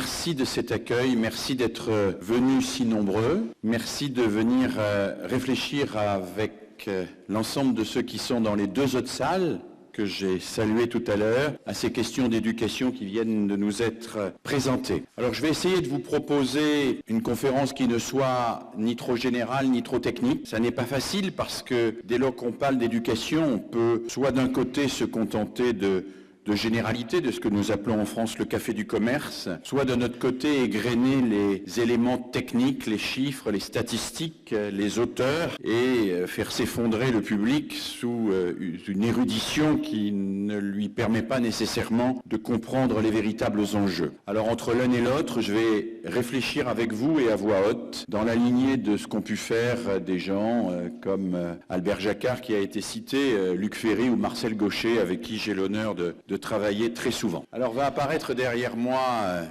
merci de cet accueil, merci d'être venus si nombreux, merci de venir réfléchir avec l'ensemble de ceux qui sont dans les deux autres salles que j'ai salué tout à l'heure, à ces questions d'éducation qui viennent de nous être présentées. Alors je vais essayer de vous proposer une conférence qui ne soit ni trop générale ni trop technique. Ça n'est pas facile parce que dès lors qu'on parle d'éducation, on peut soit d'un côté se contenter de généralité, de ce que nous appelons en France le café du commerce, soit de notre côté égrener les éléments techniques, les chiffres, les statistiques, les auteurs et faire s'effondrer le public sous une érudition qui ne lui permet pas nécessairement de comprendre les véritables enjeux. Alors entre l'un et l'autre, je vais réfléchir avec vous et à voix haute dans la lignée de ce qu'ont pu faire des gens comme Albert Jacquard qui a été cité, Luc Ferry ou Marcel Gaucher avec qui j'ai l'honneur de travailler très souvent. Alors va apparaître derrière moi,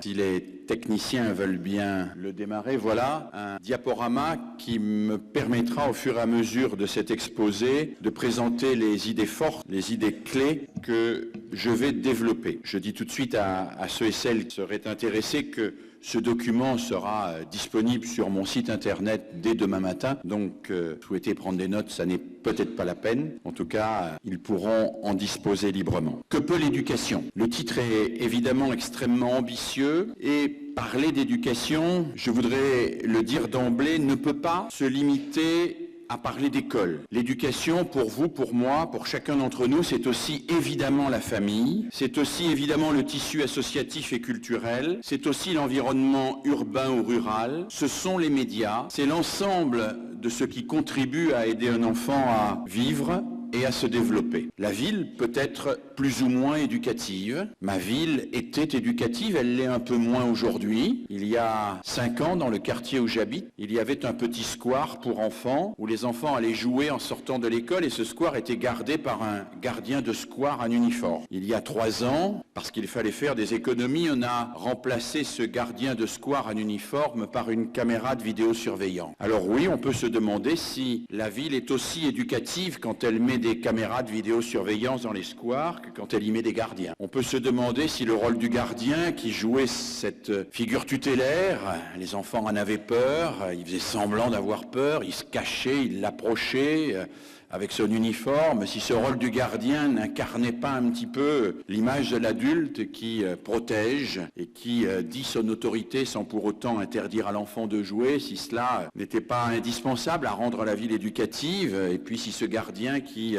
si les techniciens veulent bien le démarrer, voilà un diaporama qui me permettra au fur et à mesure de cet exposé de présenter les idées fortes, les idées clés que je vais développer. Je dis tout de suite à ceux et celles qui seraient intéressés que ce document sera disponible sur mon site internet dès demain matin, donc souhaitez prendre des notes, ça n'est peut-être pas la peine. En tout cas, ils pourront en disposer librement. Que peut l'éducation ? Le titre est évidemment extrêmement ambitieux et parler d'éducation, je voudrais le dire d'emblée, ne peut pas se limiter à parler d'école. L'éducation, pour vous, pour moi, pour chacun d'entre nous, c'est aussi évidemment la famille, c'est aussi évidemment le tissu associatif et culturel, c'est aussi l'environnement urbain ou rural, ce sont les médias, c'est l'ensemble de ce qui contribue à aider un enfant à vivre et à se développer. La ville peut être plus ou moins éducative. Ma ville était éducative, elle l'est un peu moins aujourd'hui. Il y a 5 ans, dans le quartier où j'habite, il y avait un petit square pour enfants où les enfants allaient jouer en sortant de l'école et ce square était gardé par un gardien de square en uniforme. Il y a 3 ans, parce qu'il fallait faire des économies, on a remplacé ce gardien de square en uniforme par une caméra de vidéosurveillance. Alors oui, on peut se demander si la ville est aussi éducative quand elle met des caméras de vidéosurveillance dans les squares que quand elle y met des gardiens. On peut se demander si le rôle du gardien qui jouait cette figure tutélaire, les enfants en avaient peur, ils faisaient semblant d'avoir peur, ils se cachaient, ils l'approchaient avec son uniforme, si ce rôle du gardien n'incarnait pas un petit peu l'image de l'adulte qui protège et qui dit son autorité sans pour autant interdire à l'enfant de jouer, si cela n'était pas indispensable à rendre la ville éducative, et puis si ce gardien qui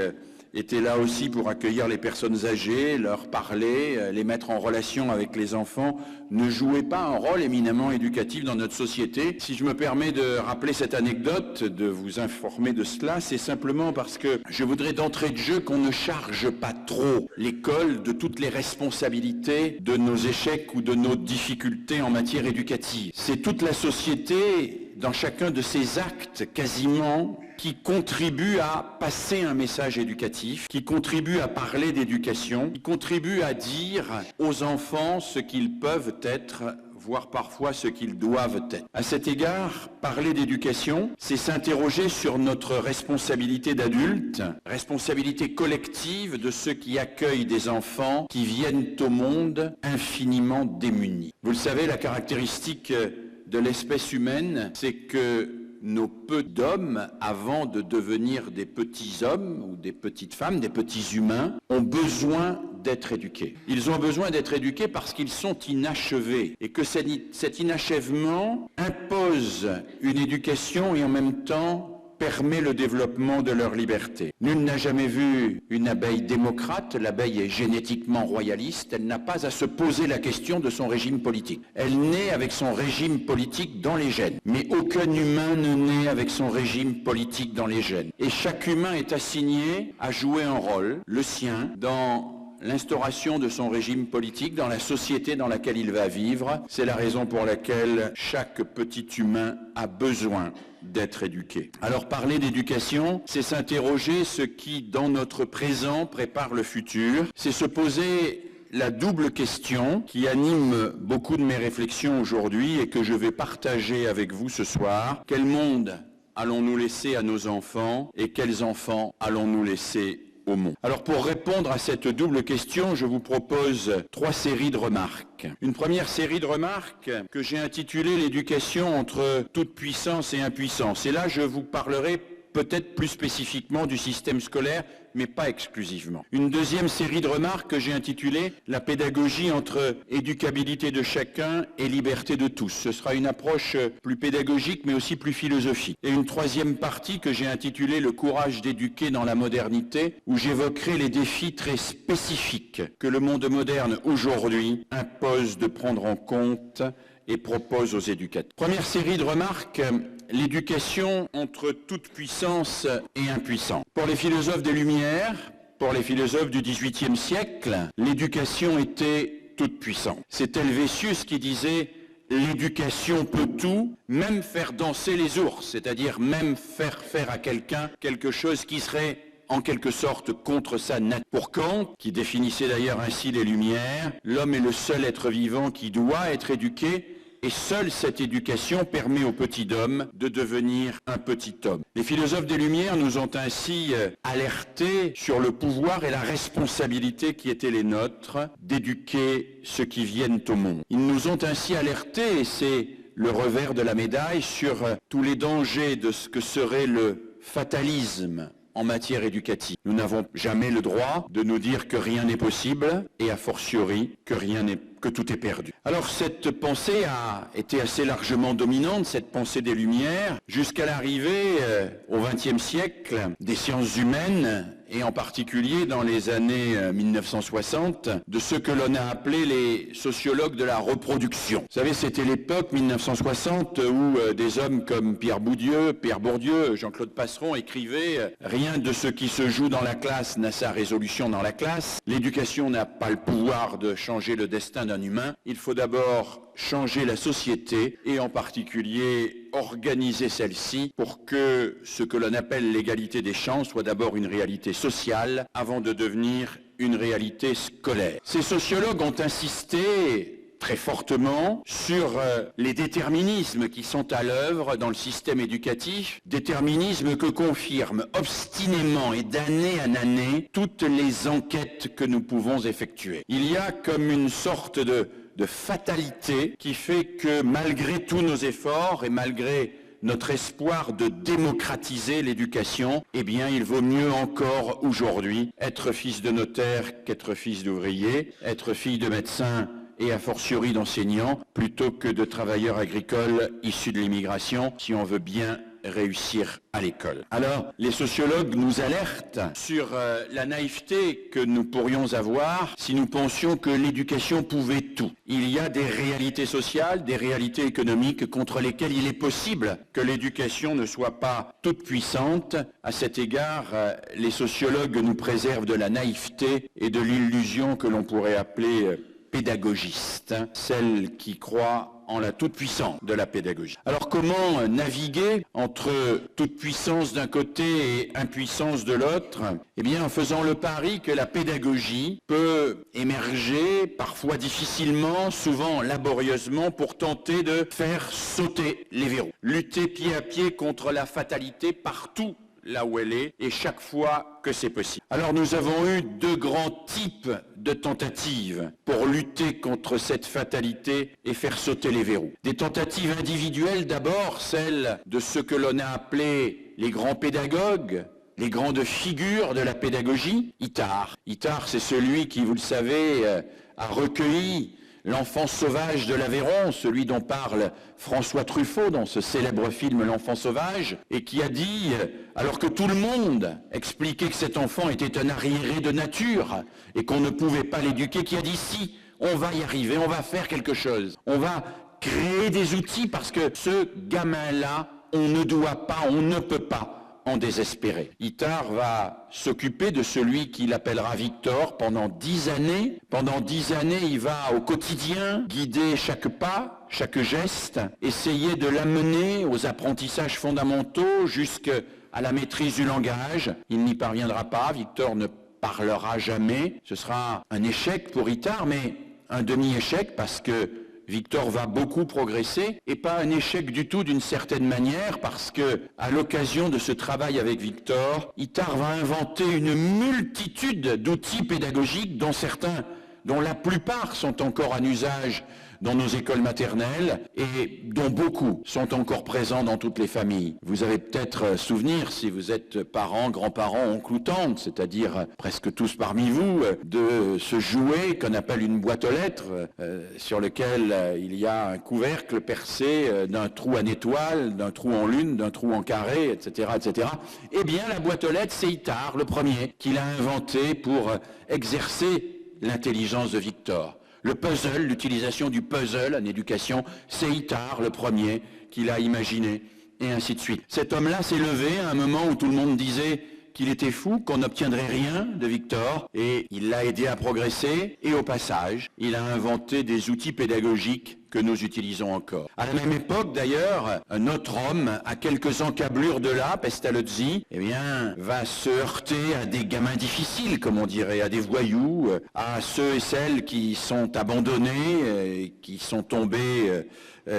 était là aussi pour accueillir les personnes âgées, leur parler, les mettre en relation avec les enfants, ne jouait pas un rôle éminemment éducatif dans notre société. Si je me permets de rappeler cette anecdote, de vous informer de cela, c'est simplement parce que je voudrais d'entrée de jeu qu'on ne charge pas trop l'école de toutes les responsabilités de nos échecs ou de nos difficultés en matière éducative. C'est toute la société, dans chacun de ses actes quasiment, qui contribue à passer un message éducatif, qui contribue à parler d'éducation, qui contribue à dire aux enfants ce qu'ils peuvent être, voire parfois ce qu'ils doivent être. À cet égard, parler d'éducation, c'est s'interroger sur notre responsabilité d'adulte, responsabilité collective de ceux qui accueillent des enfants qui viennent au monde infiniment démunis. Vous le savez, la caractéristique de l'espèce humaine, c'est que nos peu d'hommes, avant de devenir des petits hommes ou des petites femmes, des petits humains, ont besoin d'être éduqués. Ils ont besoin d'être éduqués parce qu'ils sont inachevés et que cet inachèvement impose une éducation et en même temps permet le développement de leur liberté. Nul n'a jamais vu une abeille démocrate, l'abeille est génétiquement royaliste, elle n'a pas à se poser la question de son régime politique. Elle naît avec son régime politique dans les gènes, mais aucun humain ne naît avec son régime politique dans les gènes. Et chaque humain est assigné à jouer un rôle, le sien, dans l'instauration de son régime politique dans la société dans laquelle il va vivre. C'est la raison pour laquelle chaque petit humain a besoin d'être éduqué. Alors parler d'éducation, c'est s'interroger ce qui, dans notre présent, prépare le futur. C'est se poser la double question qui anime beaucoup de mes réflexions aujourd'hui et que je vais partager avec vous ce soir. Quel monde allons-nous laisser à nos enfants et quels enfants allons-nous laisser au monde. Alors pour répondre à cette double question, je vous propose 3 séries de remarques. Une première série de remarques que j'ai intitulée l'éducation entre toute puissance et impuissance. Et là, je vous parlerai peut-être plus spécifiquement du système scolaire, mais pas exclusivement. Une deuxième série de remarques que j'ai intitulée « La pédagogie entre éducabilité de chacun et liberté de tous ». Ce sera une approche plus pédagogique, mais aussi plus philosophique. Et une troisième partie que j'ai intitulée « Le courage d'éduquer dans la modernité », où j'évoquerai les défis très spécifiques que le monde moderne aujourd'hui impose de prendre en compte et propose aux éducateurs. Première série de remarques, l'éducation entre toute puissance et impuissance. Pour les philosophes des Lumières, pour les philosophes du XVIIIe siècle, l'éducation était toute puissante. C'est Helvétius qui disait « L'éducation peut tout, même faire danser les ours », c'est-à-dire même faire faire à quelqu'un quelque chose qui serait en quelque sorte contre sa nature. Pour Kant, qui définissait d'ailleurs ainsi les Lumières, l'homme est le seul être vivant qui doit être éduqué, et seule cette éducation permet au petit homme de devenir un petit homme. Les philosophes des Lumières nous ont ainsi alertés sur le pouvoir et la responsabilité qui étaient les nôtres d'éduquer ceux qui viennent au monde. Ils nous ont ainsi alertés, et c'est le revers de la médaille, sur tous les dangers de ce que serait le fatalisme en matière éducative. Nous n'avons jamais le droit de nous dire que rien n'est possible et a fortiori que tout est perdu. Alors cette pensée a été assez largement dominante, cette pensée des Lumières, jusqu'à l'arrivée au XXe siècle des sciences humaines et en particulier dans les années 1960 de ce que l'on a appelé les sociologues de la reproduction. Vous savez, c'était l'époque 1960 où des hommes comme Pierre Bourdieu, Jean-Claude Passeron écrivaient « Rien de ce qui se joue dans la classe n'a sa résolution dans la classe. L'éducation n'a pas le pouvoir de changer le destin d'un humain. Il faut d'abord changer la société et en particulier organiser celle-ci pour que ce que l'on appelle l'égalité des chances soit d'abord une réalité sociale avant de devenir une réalité scolaire. » Ces sociologues ont insisté très fortement sur les déterminismes qui sont à l'œuvre dans le système éducatif, déterminismes que confirment obstinément et d'année en année toutes les enquêtes que nous pouvons effectuer. Il y a comme une sorte de fatalité qui fait que malgré tous nos efforts et malgré notre espoir de démocratiser l'éducation, eh bien, il vaut mieux encore aujourd'hui être fils de notaire qu'être fils d'ouvrier, être fille de médecin et a fortiori d'enseignants, plutôt que de travailleurs agricoles issus de l'immigration, si on veut bien réussir à l'école. Alors, les sociologues nous alertent sur la naïveté que nous pourrions avoir si nous pensions que l'éducation pouvait tout. Il y a des réalités sociales, des réalités économiques contre lesquelles il est possible que l'éducation ne soit pas toute puissante. À cet égard, les sociologues nous préservent de la naïveté et de l'illusion que l'on pourrait appeler pédagogiste, celle qui croit en la toute-puissance de la pédagogie. Alors comment naviguer entre toute-puissance d'un côté et impuissance de l'autre ? Eh bien en faisant le pari que la pédagogie peut émerger, parfois difficilement, souvent laborieusement, pour tenter de faire sauter les verrous. Lutter pied à pied contre la fatalité partout là où elle est, et chaque fois que c'est possible. Alors nous avons eu 2 grands types de tentatives pour lutter contre cette fatalité et faire sauter les verrous. Des tentatives individuelles d'abord, celles de ce que l'on a appelé les grands pédagogues, les grandes figures de la pédagogie. Itard, c'est celui qui, vous le savez, a recueilli l'enfant sauvage de l'Aveyron, celui dont parle François Truffaut dans ce célèbre film L'enfant sauvage, et qui a dit, alors que tout le monde expliquait que cet enfant était un arriéré de nature et qu'on ne pouvait pas l'éduquer, qui a dit si, on va y arriver, on va faire quelque chose, on va créer des outils parce que ce gamin-là, on ne doit pas, on ne peut pas en désespérer. Itard va s'occuper de celui qu'il appellera Victor pendant 10 années. Pendant 10 années, il va au quotidien guider chaque pas, chaque geste, essayer de l'amener aux apprentissages fondamentaux jusqu'à la maîtrise du langage. Il n'y parviendra pas, Victor ne parlera jamais. Ce sera un échec pour Itard, mais un demi-échec parce que Victor va beaucoup progresser et pas un échec du tout d'une certaine manière parce que, à l'occasion de ce travail avec Victor, Itard va inventer une multitude d'outils pédagogiques dont la plupart sont encore en usage dans nos écoles maternelles et dont beaucoup sont encore présents dans toutes les familles. Vous avez peut-être souvenir, si vous êtes parents, grands-parents, oncles ou tantes, c'est-à-dire presque tous parmi vous, de ce jouet qu'on appelle une boîte aux lettres, sur lequel il y a un couvercle percé d'un trou en étoile, d'un trou en lune, d'un trou en carré, etc., etc. Eh bien, la boîte aux lettres, c'est Itard, le premier, qui l'a inventé pour exercer l'intelligence de Victor. Le puzzle, l'utilisation du puzzle en éducation, c'est Itard, le premier, qui l'a imaginé, et ainsi de suite. Cet homme-là s'est levé à un moment où tout le monde disait qu'il était fou, qu'on n'obtiendrait rien de Victor, et il l'a aidé à progresser, et au passage, il a inventé des outils pédagogiques que nous utilisons encore. À la même époque, d'ailleurs, un autre homme, à quelques encablures de là, Pestalozzi, va se heurter à des gamins difficiles, comme on dirait, à des voyous, à ceux et celles qui sont abandonnés, qui sont tombés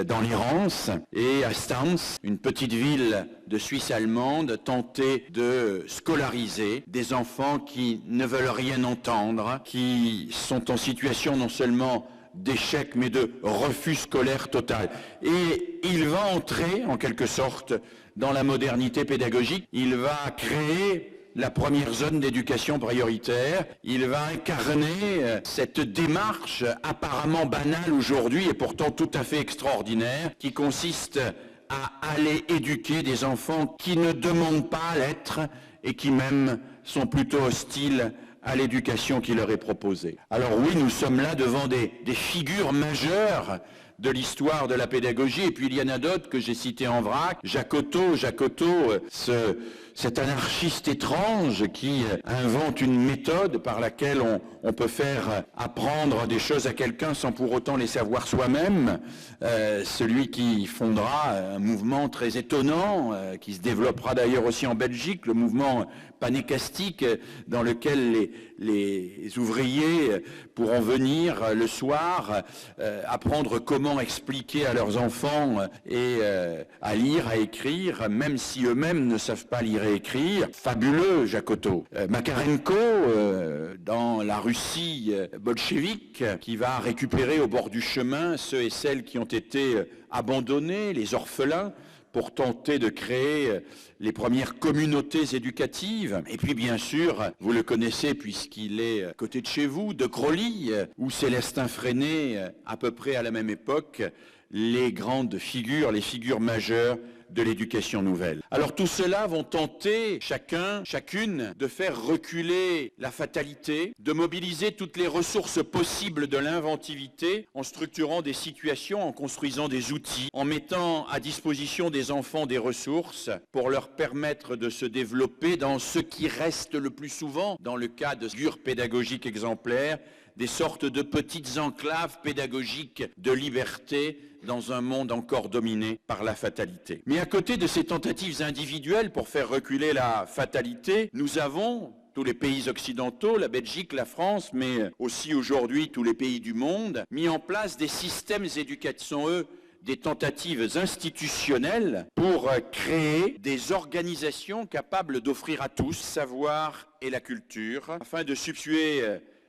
dans l'errance, et à Stans, une petite ville de Suisse allemande, tenter de scolariser des enfants qui ne veulent rien entendre, qui sont en situation non seulement d'échec, mais de refus scolaire total. Et il va entrer, en quelque sorte, dans la modernité pédagogique. Il va créer la première zone d'éducation prioritaire. Il va incarner cette démarche apparemment banale aujourd'hui et pourtant tout à fait extraordinaire, qui consiste à aller éduquer des enfants qui ne demandent pas à l'être et qui même sont plutôt hostiles à l'éducation qui leur est proposée. Alors oui, nous sommes là devant des figures majeures de l'histoire de la pédagogie, et puis il y en a d'autres que j'ai cités en vrac. Jacotot, cet anarchiste étrange qui invente une méthode par laquelle on peut faire apprendre des choses à quelqu'un sans pour autant les savoir soi-même, celui qui fondera un mouvement très étonnant, qui se développera d'ailleurs aussi en Belgique, le mouvement panécastique, dans lequel les ouvriers pourront venir le soir apprendre comment expliquer à leurs enfants à lire, à écrire, même si eux-mêmes ne savent pas lire et écrire. Fabuleux, Jacotot. Makarenko, dans la Russie bolchevique, qui va récupérer au bord du chemin ceux et celles qui ont été abandonnés, les orphelins, pour tenter de créer les premières communautés éducatives. Et puis bien sûr, vous le connaissez puisqu'il est à côté de chez vous, de Crolly, ou Célestin Freinet, à peu près à la même époque, les grandes figures, les figures majeures de l'éducation nouvelle. Alors tout cela vont tenter, chacune, de faire reculer la fatalité, de mobiliser toutes les ressources possibles de l'inventivité en structurant des situations, en construisant des outils, en mettant à disposition des enfants des ressources pour leur permettre de se développer dans ce qui reste le plus souvent, dans le cas de figures pédagogiques exemplaires, des sortes de petites enclaves pédagogiques de liberté dans un monde encore dominé par la fatalité. Mais à côté de ces tentatives individuelles pour faire reculer la fatalité, nous avons, tous les pays occidentaux, la Belgique, la France, mais aussi aujourd'hui tous les pays du monde, mis en place des systèmes éducatifs. Sont eux des tentatives institutionnelles pour créer des organisations capables d'offrir à tous le savoir et la culture, afin de substituer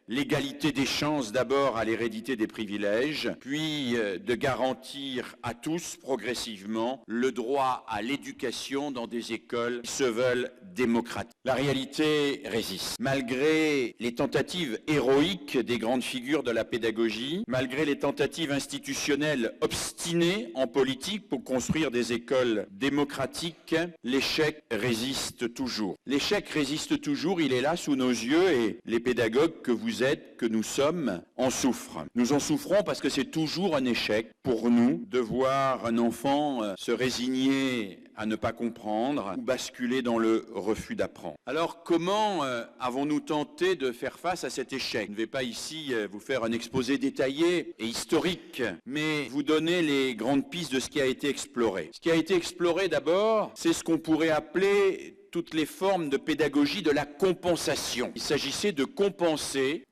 l'égalité des chances d'abord à l'hérédité des privilèges, puis de garantir à tous progressivement le droit à l'éducation dans des écoles qui se veulent démocratiques. La réalité résiste. Malgré les tentatives héroïques des grandes figures de la pédagogie, malgré les tentatives institutionnelles obstinées en politique pour construire des écoles démocratiques, l'échec résiste toujours. L'échec résiste toujours, il est là sous nos yeux et les pédagogues que vous êtes, que nous sommes, en souffrent. Nous en souffrons parce que c'est toujours un échec pour nous de voir un enfant se résigner à ne pas comprendre ou basculer dans le refus d'apprendre. Alors comment avons-nous tenté de faire face à cet échec ? Je ne vais pas ici vous faire un exposé détaillé et historique, mais vous donner les grandes pistes de ce qui a été exploré. Ce qui a été exploré d'abord, c'est ce qu'on pourrait appeler toutes les formes de pédagogie de la compensation. Il s'agissait de compenser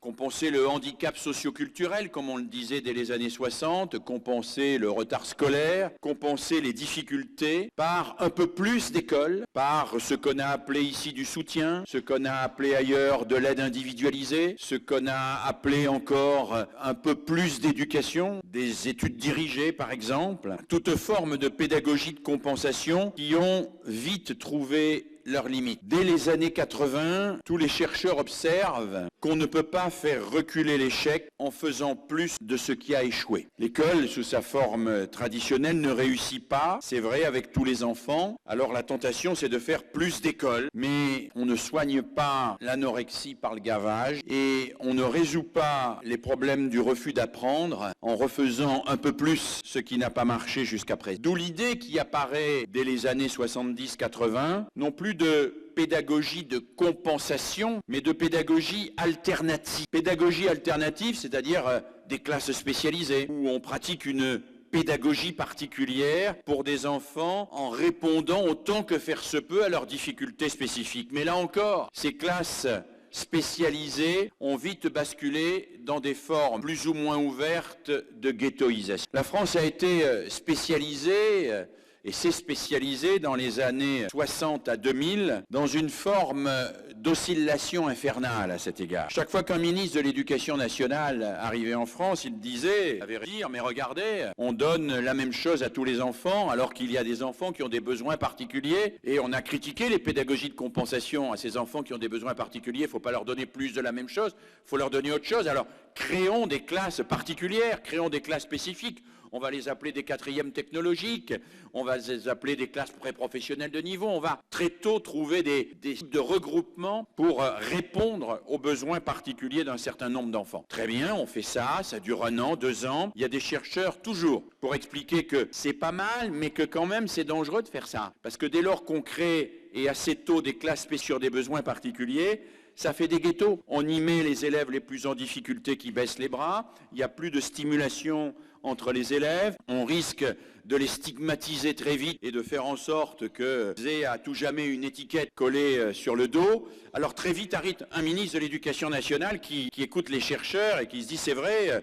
le handicap socioculturel, comme on le disait dès les années 60, compenser le retard scolaire, compenser les difficultés par un peu plus d'école, par ce qu'on a appelé ici du soutien, ce qu'on a appelé ailleurs de l'aide individualisée, ce qu'on a appelé encore un peu plus d'éducation, des études dirigées par exemple, toute forme de pédagogie de compensation qui ont vite trouvé leurs limites. Dès les années 80, tous les chercheurs observent qu'on ne peut pas faire reculer l'échec en faisant plus de ce qui a échoué. L'école, sous sa forme traditionnelle, ne réussit pas, c'est vrai, avec tous les enfants. Alors la tentation, c'est de faire plus d'écoles, mais on ne soigne pas l'anorexie par le gavage et on ne résout pas les problèmes du refus d'apprendre en refaisant un peu plus ce qui n'a pas marché jusqu'à présent. D'où l'idée qui apparaît dès les années 70-80, non plus de pédagogie de compensation, mais de pédagogie alternative. Pédagogie alternative, c'est-à-dire des classes spécialisées, où on pratique une pédagogie particulière pour des enfants en répondant autant que faire se peut à leurs difficultés spécifiques. Mais là encore, ces classes spécialisées ont vite basculé dans des formes plus ou moins ouvertes de ghettoisation. La France a été spécialisée et s'est spécialisé dans les années 60 à 2000 dans une forme d'oscillation infernale à cet égard. Chaque fois qu'un ministre de l'Éducation nationale arrivait en France, il disait, à dire, mais regardez, on donne la même chose à tous les enfants alors qu'il y a des enfants qui ont des besoins particuliers et on a critiqué les pédagogies de compensation à ces enfants qui ont des besoins particuliers. Il ne faut pas leur donner plus de la même chose, il faut leur donner autre chose. Alors créons des classes particulières, créons des classes spécifiques. On va les appeler des quatrièmes technologiques, on va les appeler des classes pré-professionnelles de niveau. On va très tôt trouver des types de regroupements pour répondre aux besoins particuliers d'un certain nombre d'enfants. Très bien, on fait ça dure 1 an, 2 ans. Il y a des chercheurs toujours pour expliquer que c'est pas mal, mais que quand même c'est dangereux de faire ça. Parce que dès lors qu'on crée et assez tôt des classes spéciales sur des besoins particuliers, ça fait des ghettos. On y met les élèves les plus en difficulté qui baissent les bras, il n'y a plus de stimulation entre les élèves, on risque de les stigmatiser très vite et de faire en sorte que aient à tout jamais une étiquette collée sur le dos. Alors très vite arrive un ministre de l'Éducation nationale qui écoute les chercheurs et qui se dit c'est vrai,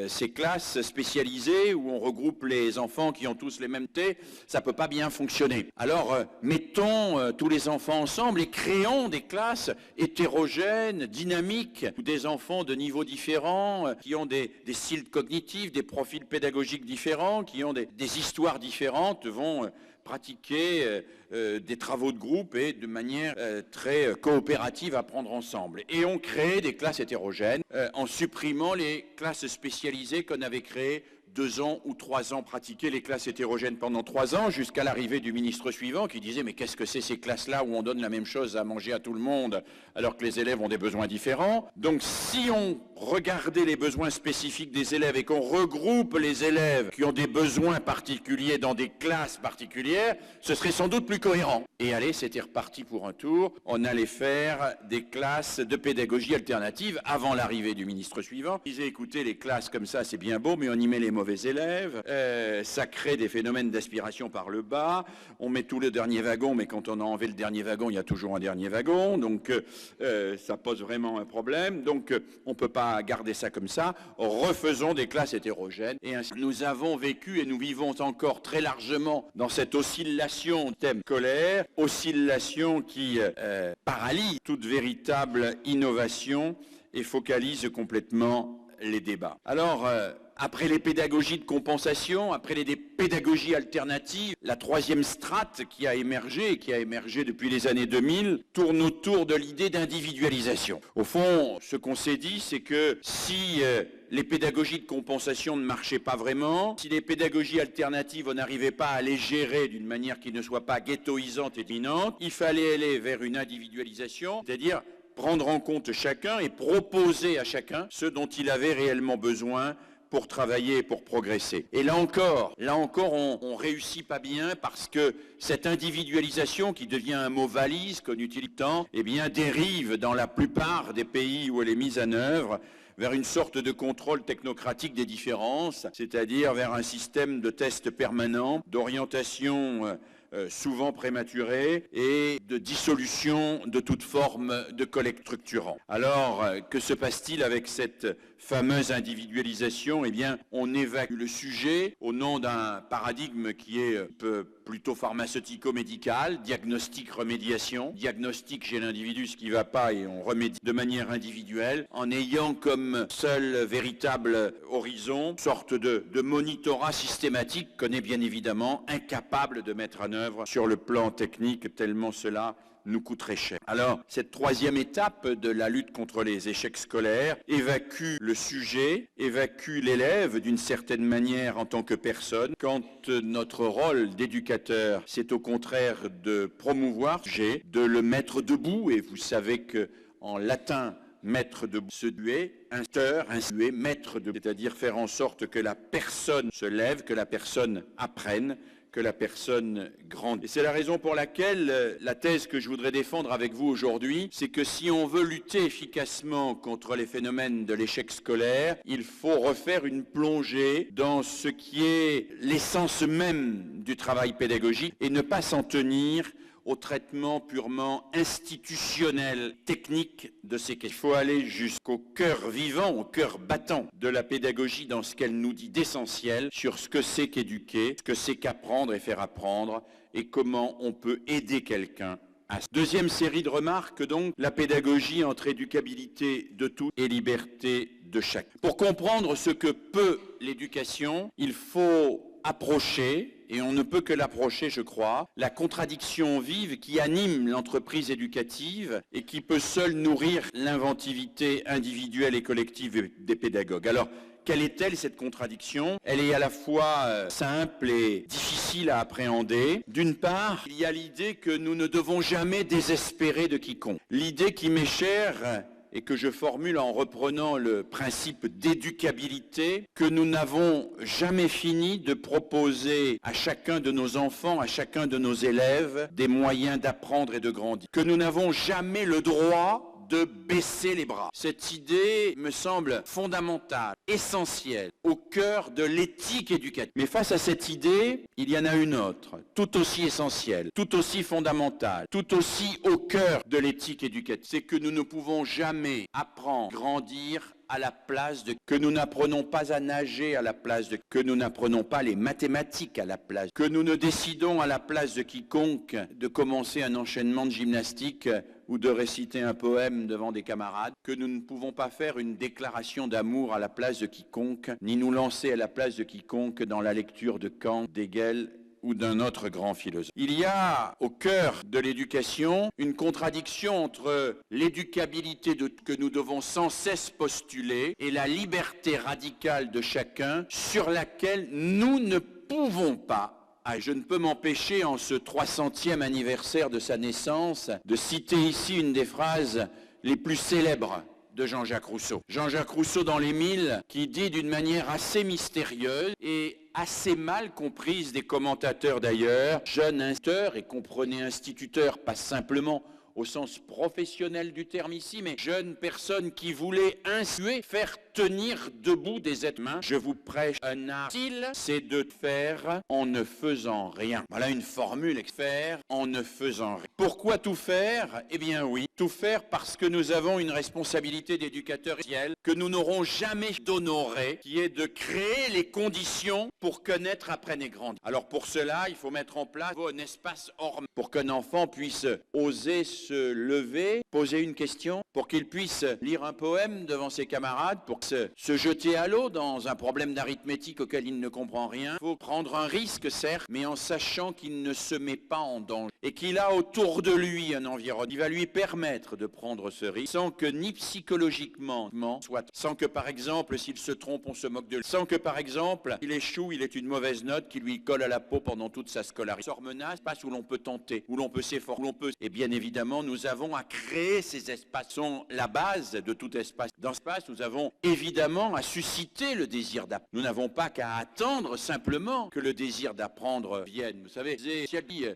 ces classes spécialisées où on regroupe les enfants qui ont tous les mêmes thés, ça peut pas bien fonctionner. Alors mettons tous les enfants ensemble et créons des classes hétérogènes, dynamiques, où des enfants de niveaux différents, qui ont des styles cognitifs, des profils pédagogiques différents, qui ont des histoires différentes, vont pratiquer des travaux de groupe et de manière très coopérative apprendre ensemble. Et on crée des classes hétérogènes en supprimant les classes spécialisées qu'on avait créées 2 ans ou 3 ans, pratiquer les classes hétérogènes pendant 3 ans, jusqu'à l'arrivée du ministre suivant qui disait « Mais qu'est-ce que c'est ces classes-là où on donne la même chose à manger à tout le monde alors que les élèves ont des besoins différents ?» Donc si on regardait les besoins spécifiques des élèves et qu'on regroupe les élèves qui ont des besoins particuliers dans des classes particulières, ce serait sans doute plus cohérent. Et allez, c'était reparti pour un tour. On allait faire des classes de pédagogie alternative avant l'arrivée du ministre suivant. Il disait « Écoutez, les classes comme ça, c'est bien beau, mais on y met les mauvais élèves, ça crée des phénomènes d'aspiration par le bas, on met tout le dernier wagon, mais quand on a enlevé le dernier wagon, il y a toujours un dernier wagon, donc ça pose vraiment un problème, donc on ne peut pas garder ça comme ça, refaisons des classes hétérogènes, et ainsi nous avons vécu et nous vivons encore très largement dans cette oscillation thème scolaire, oscillation qui paralyse toute véritable innovation et focalise complètement les débats. Alors, après les pédagogies de compensation, après les pédagogies alternatives, la troisième strate qui a émergé depuis les années 2000, tourne autour de l'idée d'individualisation. Au fond, ce qu'on s'est dit, c'est que si les pédagogies de compensation ne marchaient pas vraiment, si les pédagogies alternatives, on n'arrivait pas à les gérer d'une manière qui ne soit pas ghettoisante et dominante, il fallait aller vers une individualisation, c'est-à-dire prendre en compte chacun et proposer à chacun ce dont il avait réellement besoin pour travailler et pour progresser. Et là encore, on réussit pas bien parce que cette individualisation qui devient un mot valise qu'on utilise tant, eh bien dérive dans la plupart des pays où elle est mise en œuvre vers une sorte de contrôle technocratique des différences, c'est-à-dire vers un système de tests permanents, d'orientation souvent prématurée et de dissolution de toute forme de collecte structurant. Alors, que se passe-t-il avec cette fameuse individualisation? Eh bien, on évacue le sujet au nom d'un paradigme qui est plutôt pharmaceutico-médical, diagnostic-remédiation. Diagnostic chez l'individu ce qui ne va pas et on remédie de manière individuelle en ayant comme seul véritable horizon une sorte de monitorat systématique qu'on est bien évidemment incapable de mettre en œuvre sur le plan technique tellement cela nous coûterait cher. Alors, cette troisième étape de la lutte contre les échecs scolaires évacue le sujet, évacue l'élève d'une certaine manière en tant que personne, quand notre rôle d'éducateur, c'est au contraire de promouvoir le sujet, de le mettre debout, et vous savez que en latin, mettre debout, se duer, instuer, mettre debout, c'est-à-dire faire en sorte que la personne se lève, que la personne apprenne, que la personne grandisse. Et c'est la raison pour laquelle la thèse que je voudrais défendre avec vous aujourd'hui, c'est que si on veut lutter efficacement contre les phénomènes de l'échec scolaire, il faut refaire une plongée dans ce qui est l'essence même du travail pédagogique et ne pas s'en tenir au traitement purement institutionnel, technique de ces questions. Il faut aller jusqu'au cœur vivant, au cœur battant de la pédagogie dans ce qu'elle nous dit d'essentiel sur ce que c'est qu'éduquer, ce que c'est qu'apprendre et faire apprendre, et comment on peut aider quelqu'un à ça. Deuxième série de remarques, donc, la pédagogie entre éducabilité de tous et liberté de chacun. Pour comprendre ce que peut l'éducation, il faut approcher, et on ne peut que l'approcher, je crois, la contradiction vive qui anime l'entreprise éducative et qui peut seule nourrir l'inventivité individuelle et collective des pédagogues. Alors, quelle est-elle, cette contradiction? Elle est à la fois simple et difficile à appréhender. D'une part, il y a l'idée que nous ne devons jamais désespérer de quiconque. L'idée qui m'est chère et que je formule en reprenant le principe d'éducabilité, que nous n'avons jamais fini de proposer à chacun de nos enfants, à chacun de nos élèves, des moyens d'apprendre et de grandir. Que nous n'avons jamais le droit de baisser les bras. Cette idée me semble fondamentale, essentielle, au cœur de l'éthique éducative. Mais face à cette idée, il y en a une autre, tout aussi essentielle, tout aussi fondamentale, tout aussi au cœur de l'éthique éducative. C'est que nous ne pouvons jamais apprendre, grandir à la place de, que nous n'apprenons pas à nager à la place de, que nous n'apprenons pas les mathématiques à la place, que nous ne décidons à la place de quiconque de commencer un enchaînement de gymnastique ou de réciter un poème devant des camarades, que nous ne pouvons pas faire une déclaration d'amour à la place de quiconque, ni nous lancer à la place de quiconque dans la lecture de Kant, d'Hegel ou d'un autre grand philosophe. Il y a au cœur de l'éducation une contradiction entre l'éducabilité que nous devons sans cesse postuler et la liberté radicale de chacun sur laquelle nous ne pouvons pas. Je ne peux m'empêcher, en ce 300e anniversaire de sa naissance, de citer ici une des phrases les plus célèbres de Jean-Jacques Rousseau. Jean-Jacques Rousseau dans Les Milles, qui dit d'une manière assez mystérieuse et assez mal comprise des commentateurs d'ailleurs, jeune instituteur, et comprenez instituteur pas simplement au sens professionnel du terme ici, mais jeune personne qui voulait insuer, faire tenir debout des êtres humains. Je vous prêche un art, c'est de faire en ne faisant rien. Voilà une formule, faire en ne faisant rien. Pourquoi tout faire? Eh bien oui, tout faire parce que nous avons une responsabilité d'éducateur que nous n'aurons jamais d'honorer, qui est de créer les conditions pour que naître, apprenne et grandisse. Alors pour cela, il faut mettre en place un espace hors pour qu'un enfant puisse oser se lever, poser une question, pour qu'il puisse lire un poème devant ses camarades, pour se jeter à l'eau dans un problème d'arithmétique auquel il ne comprend rien. Il faut prendre un risque, certes, mais en sachant qu'il ne se met pas en danger et qu'il a autour de lui un environnement qui va lui permettre de prendre ce risque sans que ni psychologiquement, soit, sans que par exemple, s'il se trompe, on se moque de lui, sans que par exemple, il échoue, il est une mauvaise note qui lui colle à la peau pendant toute sa scolarité. Sort menace, passe où l'on peut tenter, où l'on peut s'efforcer, où l'on peut, et bien évidemment, évidemment, nous avons à créer ces espaces. Ce sont la base de tout espace. Dans cet espace, nous avons évidemment à susciter le désir d'apprendre. Nous n'avons pas qu'à attendre simplement que le désir d'apprendre vienne. Vous savez,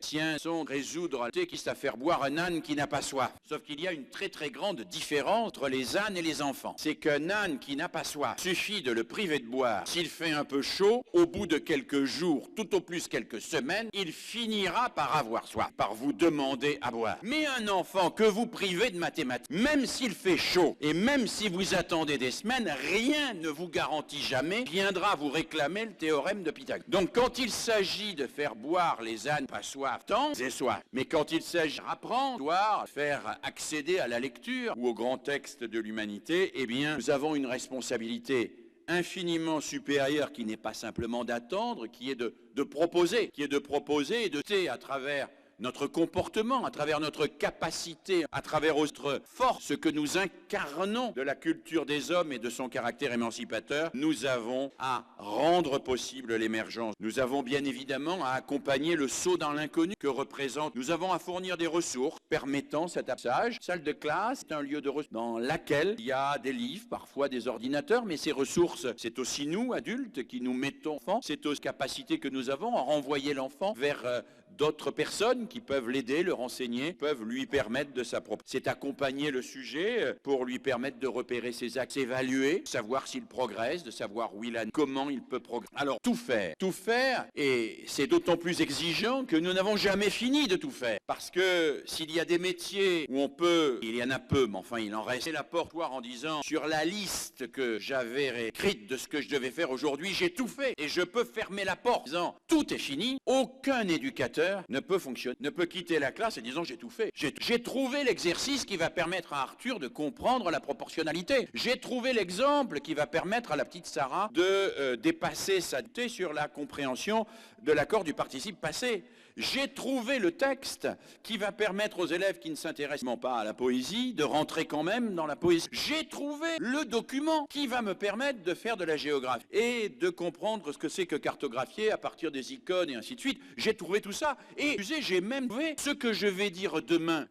tiens, sont résoudre qui à faire boire un âne qui n'a pas soif. Sauf qu'il y a une très très grande différence entre les ânes et les enfants. C'est qu'un âne qui n'a pas soif, suffit de le priver de boire. S'il fait un peu chaud, au bout de quelques jours, tout au plus quelques semaines, il finira par avoir soif, par vous demander à boire. Mais un enfant que vous privez de mathématiques, même s'il fait chaud, et même si vous attendez des semaines, rien ne vous garantit jamais viendra vous réclamer le théorème de Pythagore. Donc quand il s'agit de faire boire les ânes pas soif, tant c'est soif. Mais quand il s'agit d'apprendre, faire accéder à la lecture ou au grand texte de l'humanité, eh bien, nous avons une responsabilité infiniment supérieure qui n'est pas simplement d'attendre, qui est de proposer, et de à travers notre comportement, à travers notre capacité, à travers notre force, ce que nous incarnons de la culture des hommes et de son caractère émancipateur, nous avons à rendre possible l'émergence. Nous avons bien évidemment à accompagner le saut dans l'inconnu que représente. Nous avons à fournir des ressources permettant cet apprentissage. Salle de classe est un lieu de ressources dans laquelle il y a des livres, parfois des ordinateurs, mais ces ressources, c'est aussi nous, adultes, qui nous mettons enfants. C'est aussi la capacité que nous avons à renvoyer l'enfant vers d'autres personnes qui peuvent l'aider, le renseigner, peuvent lui permettre de s'approprier. C'est accompagner le sujet pour lui permettre de repérer ses axes, évaluer, savoir s'il progresse, de savoir où il en est, comment il peut progresser. Alors tout faire, et c'est d'autant plus exigeant que nous n'avons jamais fini de tout faire. Parce que s'il y a des métiers où on peut, il y en a peu, mais enfin il en reste, c'est la porte en disant sur la liste que j'avais écrite de ce que je devais faire aujourd'hui, j'ai tout fait et je peux fermer la porte en disant tout est fini. Aucun éducateur ne peut fonctionner, ne peut quitter la classe et disant j'ai tout fait. J'ai trouvé l'exercice qui va permettre à Arthur de comprendre la proportionnalité. J'ai trouvé l'exemple qui va permettre à la petite Sarah de dépasser sa tête sur la compréhension de l'accord du participe passé. J'ai trouvé le texte qui va permettre aux élèves qui ne s'intéressent pas à la poésie de rentrer quand même dans la poésie. J'ai trouvé le document qui va me permettre de faire de la géographie et de comprendre ce que c'est que cartographier à partir des icônes et ainsi de suite. J'ai trouvé tout ça et j'ai même trouvé ce que je vais dire demain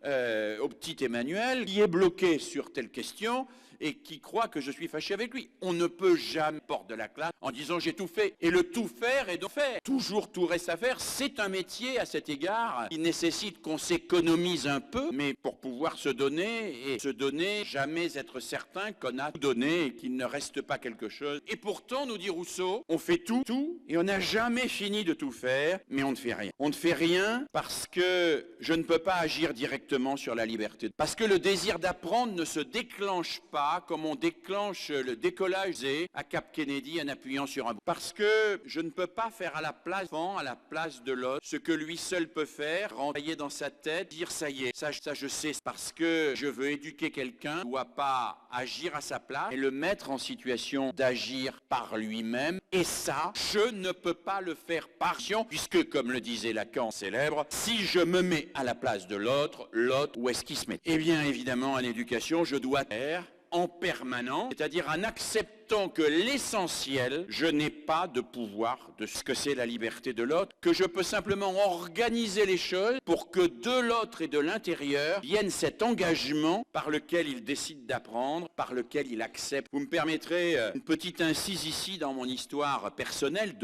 au petit Emmanuel qui est bloqué sur telle question et qui croit que je suis fâché avec lui. On ne peut jamais porter de la classe en disant j'ai tout fait. Et le tout faire est de faire. Toujours tout reste à faire. C'est un métier à cet égard qui nécessite qu'on s'économise un peu, mais pour pouvoir se donner, jamais être certain qu'on a tout donné et qu'il ne reste pas quelque chose. Et pourtant, nous dit Rousseau, on fait tout, et on n'a jamais fini de tout faire, mais on ne fait rien. On ne fait rien parce que je ne peux pas agir directement sur la liberté. Parce que le désir d'apprendre ne se déclenche pas comme on déclenche le décollage à Cap Kennedy en appuyant sur un bouton. Parce que je ne peux pas faire à la place de l'autre, ce que lui seul peut faire, rentrer dans sa tête, dire ça y est, ça je sais. Parce que je veux éduquer quelqu'un, je ne dois pas agir à sa place et le mettre en situation d'agir par lui-même. Et ça, je ne peux pas le faire par action, puisque comme le disait Lacan célèbre, si je me mets à la place de l'autre, où est-ce qu'il se met? Eh bien évidemment, en éducation, je dois faire en permanence, c'est-à-dire en acceptant que l'essentiel, je n'ai pas de pouvoir de ce que c'est la liberté de l'autre, que je peux simplement organiser les choses pour que de l'autre et de l'intérieur vienne cet engagement par lequel il décide d'apprendre, par lequel il accepte. Vous me permettrez une petite incise ici dans mon histoire personnelle,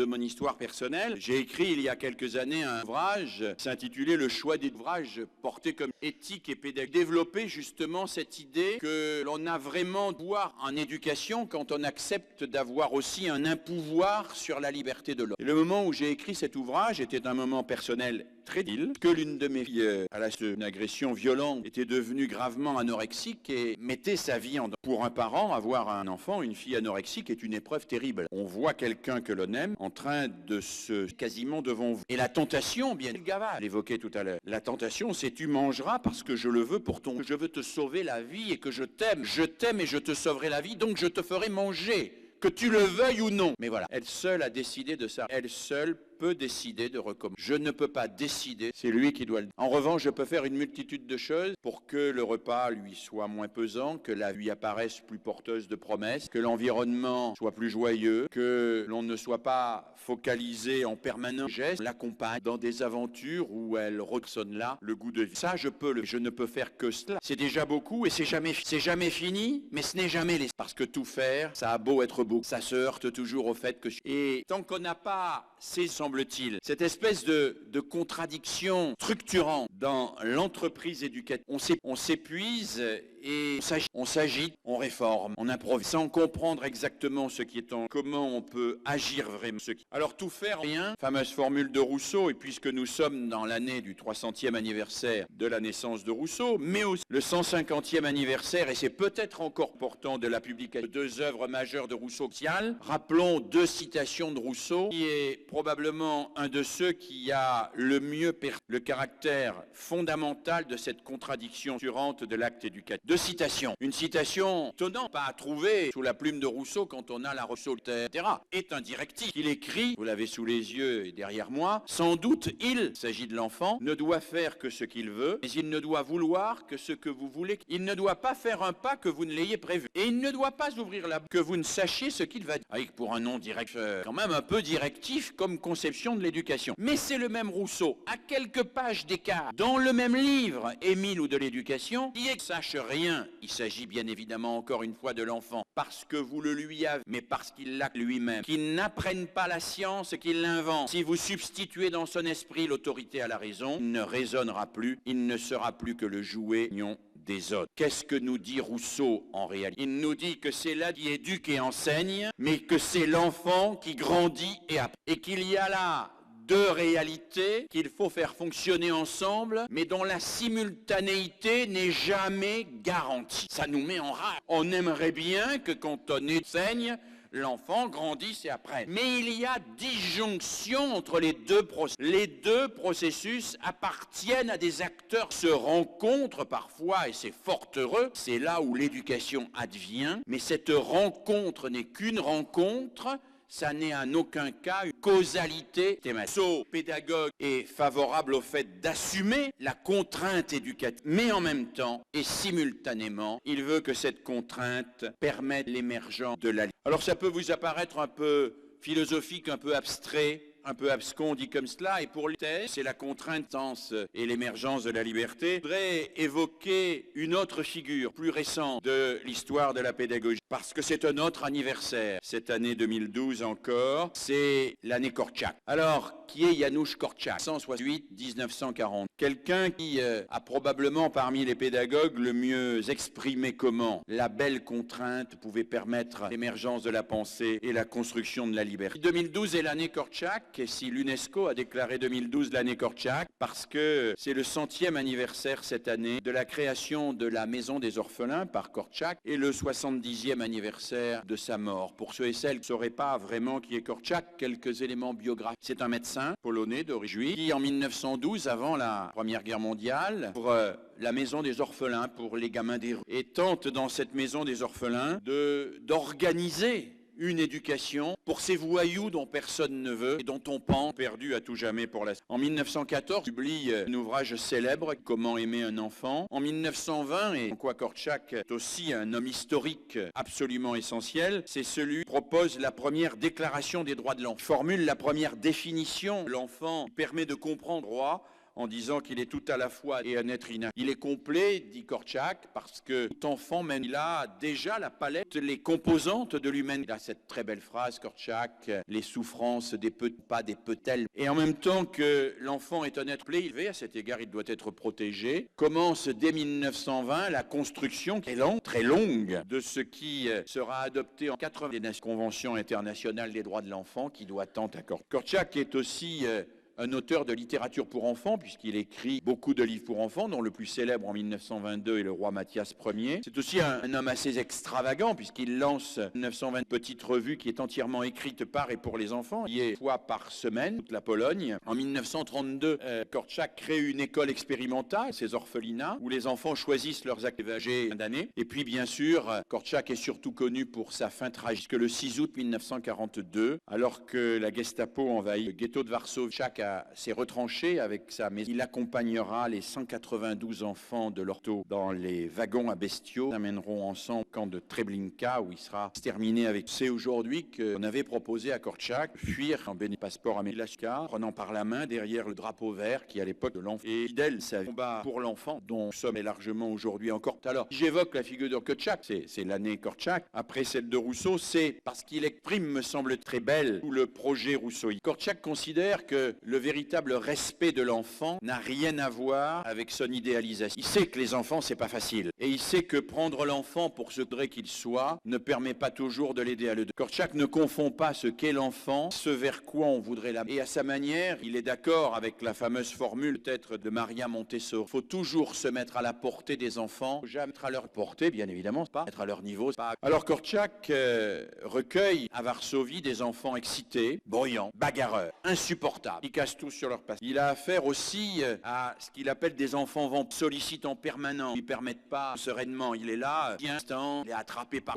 J'ai écrit il y a quelques années un ouvrage s'intitulait Le choix des ouvrages, porté comme éthique et pédagogie, développer justement cette idée que l'on a vraiment pouvoir en éducation quand on accepte d'avoir aussi un impouvoir sur la liberté de l'autre. Le moment où j'ai écrit cet ouvrage était un moment personnel très difficile, que l'une de mes filles, à la suite d'une agression violente, était devenue gravement anorexique et mettait sa vie en danger. Pour un parent, avoir un enfant, une fille anorexique est une épreuve terrible. On voit quelqu'un que l'on aime en train de se quasiment devant vous. Et la tentation, bien Gava l'évoquait tout à l'heure, la tentation c'est tu mangeras parce que je le veux pour je veux te sauver la vie et que je t'aime et je te sauverai la vie, donc je te ferai manger. que tu le veuilles ou non. Mais voilà, elle seule a décidé de ça. Elle seule peut décider de recommencer. Je ne peux pas décider, c'est lui qui doit le dire. En revanche, je peux faire une multitude de choses pour que le repas lui soit moins pesant, que la vie apparaisse plus porteuse de promesses, que l'environnement soit plus joyeux, que l'on ne soit pas focalisé en permanent geste, l'accompagne dans des aventures où elle ressonne là le goût de vie. Ça, je ne peux faire que cela. C'est déjà beaucoup et c'est jamais fini, mais ce n'est jamais laissé. Parce que tout faire, ça a beau être beau, ça se heurte toujours au fait que... Et tant qu'on n'a pas, semble-t-il, cette espèce de contradiction structurante dans l'entreprise éducative, on s'épuise et on s'agite, on réforme, on improvise, sans comprendre exactement ce qui est comment on peut agir vraiment. Alors tout faire, rien, fameuse formule de Rousseau, et puisque nous sommes dans l'année du 300e anniversaire de la naissance de Rousseau, mais aussi le 150e anniversaire, et c'est peut-être encore important, de la publication de 2 œuvres majeures de Rousseau, rappelons 2 citations de Rousseau, qui est probablement un de ceux qui a le mieux perçu le caractère fondamental de cette contradiction structurante de l'acte éducatif. 2 citations. Une citation étonnante, pas à trouver sous la plume de Rousseau quand on a la Rousseau, etc. est un directif. Il écrit, vous l'avez sous les yeux et derrière moi, sans doute il s'agit de l'enfant, ne doit faire que ce qu'il veut, mais il ne doit vouloir que ce que vous voulez. Il ne doit pas faire un pas que vous ne l'ayez prévu. Et il ne doit pas ouvrir la bouche que vous ne sachiez ce qu'il va dire. Avec pour un nom direct, quand même un peu directif comme conception de l'éducation. Mais c'est le même Rousseau, à quelques pages d'écart, dans le même livre, Émile ou de l'éducation, qui est sache rien. Il s'agit bien évidemment encore une fois de l'enfant, parce que vous le lui avez, mais parce qu'il l'a lui-même. Qu'il n'apprenne pas la science, qu'il l'invente. Si vous substituez dans son esprit l'autorité à la raison, il ne raisonnera plus, il ne sera plus que le jouet des autres. Qu'est-ce que nous dit Rousseau en réalité? Il nous dit que c'est là qui éduque et enseigne, mais que c'est l'enfant qui grandit et apprend. Et qu'il y a là 2 réalités qu'il faut faire fonctionner ensemble, mais dont la simultanéité n'est jamais garantie. Ça nous met en rage. On aimerait bien que quand on enseigne, l'enfant grandisse et apprenne. Mais il y a disjonction entre les 2 processus. Les 2 processus appartiennent à des acteurs qui se rencontrent parfois, et c'est fort heureux. C'est là où l'éducation advient. Mais cette rencontre n'est qu'une rencontre. Ça n'est en aucun cas une causalité thématique. Rousseau, pédagogue, est favorable au fait d'assumer la contrainte éducative, mais en même temps et simultanément, il veut que cette contrainte permette l'émergence de la liberté. Alors ça peut vous apparaître un peu philosophique, un peu abstrait, un peu abscon dit comme cela, et pour les thèses, c'est la contrainte et l'émergence de la liberté. Je voudrais évoquer une autre figure plus récente de l'histoire de la pédagogie, parce que c'est un autre anniversaire, cette année 2012 encore, c'est l'année Kortchak. Alors, qui est Janusz Korczak, 168-1940. Quelqu'un qui a probablement parmi les pédagogues le mieux exprimé comment la belle contrainte pouvait permettre l'émergence de la pensée et la construction de la liberté. 2012 est l'année Korczak, et si l'UNESCO a déclaré 2012 l'année Korczak, parce que c'est le 100e anniversaire cette année de la création de la Maison des Orphelins par Korczak et le 70e anniversaire de sa mort. Pour ceux et celles qui ne sauraient pas vraiment qui est Korczak, quelques éléments biographiques. C'est un médecin polonais d'origine juive qui, en 1912, avant la Première Guerre mondiale, pour la Maison des Orphelins pour les gamins des rues, et tente dans cette Maison des Orphelins d'organiser une éducation pour ces voyous dont personne ne veut et dont on pense perdu à tout jamais pour la... En 1914, il publie un ouvrage célèbre, Comment aimer un enfant. En 1920, et quoi Korczak est aussi un homme historique absolument essentiel, c'est celui qui propose la première déclaration des droits de l'enfant, formule la première définition de l'enfant, permet de comprendre droit en disant qu'il est tout à la fois et un être inactif. Il est complet, dit Korczak, parce que tout enfant, même, il a déjà la palette, les composantes de l'humain. Il a cette très belle phrase, Korczak, les souffrances des pas des peut-elles. Et en même temps que l'enfant est un être complet, à cet égard, il doit être protégé. Commence dès 1920 la construction, qui est longue, très longue, de ce qui sera adopté en 80 des Conventions internationales des droits de l'enfant, qui doit tant accorder. Korczak est aussi un auteur de littérature pour enfants, puisqu'il écrit beaucoup de livres pour enfants, dont le plus célèbre en 1922 est Le Roi Mathias Ier. C'est aussi un homme assez extravagant, puisqu'il lance 1920 une petite revue qui est entièrement écrite par et pour les enfants, qui est une fois par semaine, toute la Pologne. En 1932, Korczak crée une école expérimentale, ces orphelinats, où les enfants choisissent leurs actes âgés d'année. Et puis, bien sûr, Korczak est surtout connu pour sa fin tragique, le 6 août 1942, alors que la Gestapo envahit le ghetto de Varsovie. Korczak s'est retranché avec sa maison. Il accompagnera les 192 enfants de l'ortho dans les wagons à bestiaux. Ils amèneront ensemble au camp de Treblinka, où il sera exterminé avec. C'est aujourd'hui qu'on avait proposé à Korczak fuir en béni passeport à Melaska, prenant par la main derrière le drapeau vert qui à l'époque de l'enfant. Et fidèle, sa combat pour l'enfant, dont nous sommes largement aujourd'hui encore. Alors, j'évoque la figure de Korczak, c'est l'année Korczak, après celle de Rousseau, c'est parce qu'il exprime, me semble très belle, tout le projet rousseauien. Korczak considère que le véritable respect de l'enfant n'a rien à voir avec son idéalisation. Il sait que les enfants, c'est pas facile. Et il sait que prendre l'enfant pour ce qu'il soit ne permet pas toujours de l'aider à le devenir. Korczak ne confond pas ce qu'est l'enfant, ce vers quoi on voudrait l'amener. Et à sa manière, il est d'accord avec la fameuse formule peut-être de Maria Montessori. Il faut toujours se mettre à la portée des enfants, jamais être à leur portée, bien évidemment, pas être à leur niveau. Pas... Alors Korczak recueille à Varsovie des enfants excités, bruyants, bagarreurs, insupportables, qui cassent tout sur leur passé. Il a affaire aussi à ce qu'il appelle des enfants sollicitent en permanence, ne lui permettent pas sereinement. Il est là, instant, il est attrapé par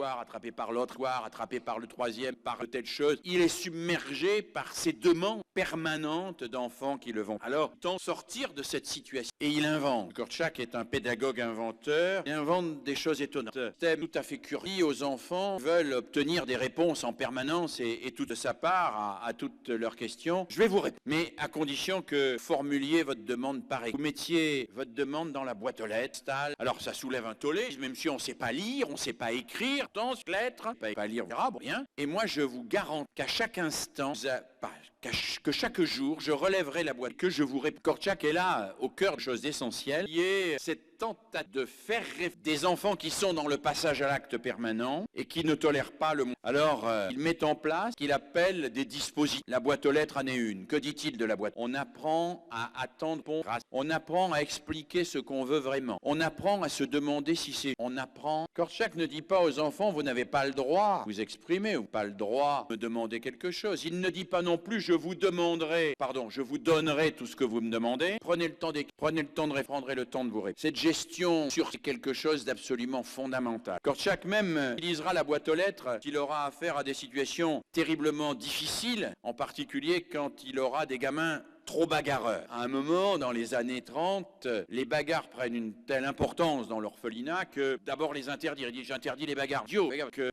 l'autre, attrapé par le troisième, par telle chose. Il est submergé par ces demandes permanentes d'enfants qui le vont. Alors, il tente de sortir de cette situation. Et il invente. Korczak est un pédagogue inventeur. Il invente des choses étonnantes. C'est tout à fait curieux. Aux enfants veulent obtenir des réponses en permanence et tout de sa part à toutes leurs questions. Je vais vous répondre. Mais à condition que vous formuliez votre demande pareille. Vous mettiez votre demande dans la boîte aux lettres. Alors, ça soulève un tollé. Même si on ne sait pas lire, on ne sait pas écrire, tant lettres, pas lire, rien. Et moi, je vous garantis qu'à chaque instant, que chaque jour, je relèverai la boîte, que je vous réponds. Korczak est là, au cœur de choses essentielles, qui est cette tentative de faire rêver des enfants qui sont dans le passage à l'acte permanent et qui ne tolèrent pas le monde. Alors, il met en place ce qu'il appelle des dispositifs. La boîte aux lettres en est une. Que dit-il de la boîte? On apprend à attendre, on apprend à expliquer ce qu'on veut vraiment. On apprend à se demander si c'est... On apprend... Korczak ne dit pas aux enfants, vous n'avez pas le droit de vous exprimer, ou pas le droit de me demander quelque chose. Il ne dit pas non plus, je vous donnerai tout ce que vous me demandez. Prenez le temps de prendrez le temps de vous répondre. Cette gestion sur quelque chose d'absolument fondamental. Korczak même utilisera la boîte aux lettres qu'il aura affaire à des situations terriblement difficiles, en particulier quand il aura des gamins trop bagarreurs. À un moment, dans les années 30, les bagarres prennent une telle importance dans l'orphelinat que d'abord les interdire. Il dit, j'interdis les bagarres.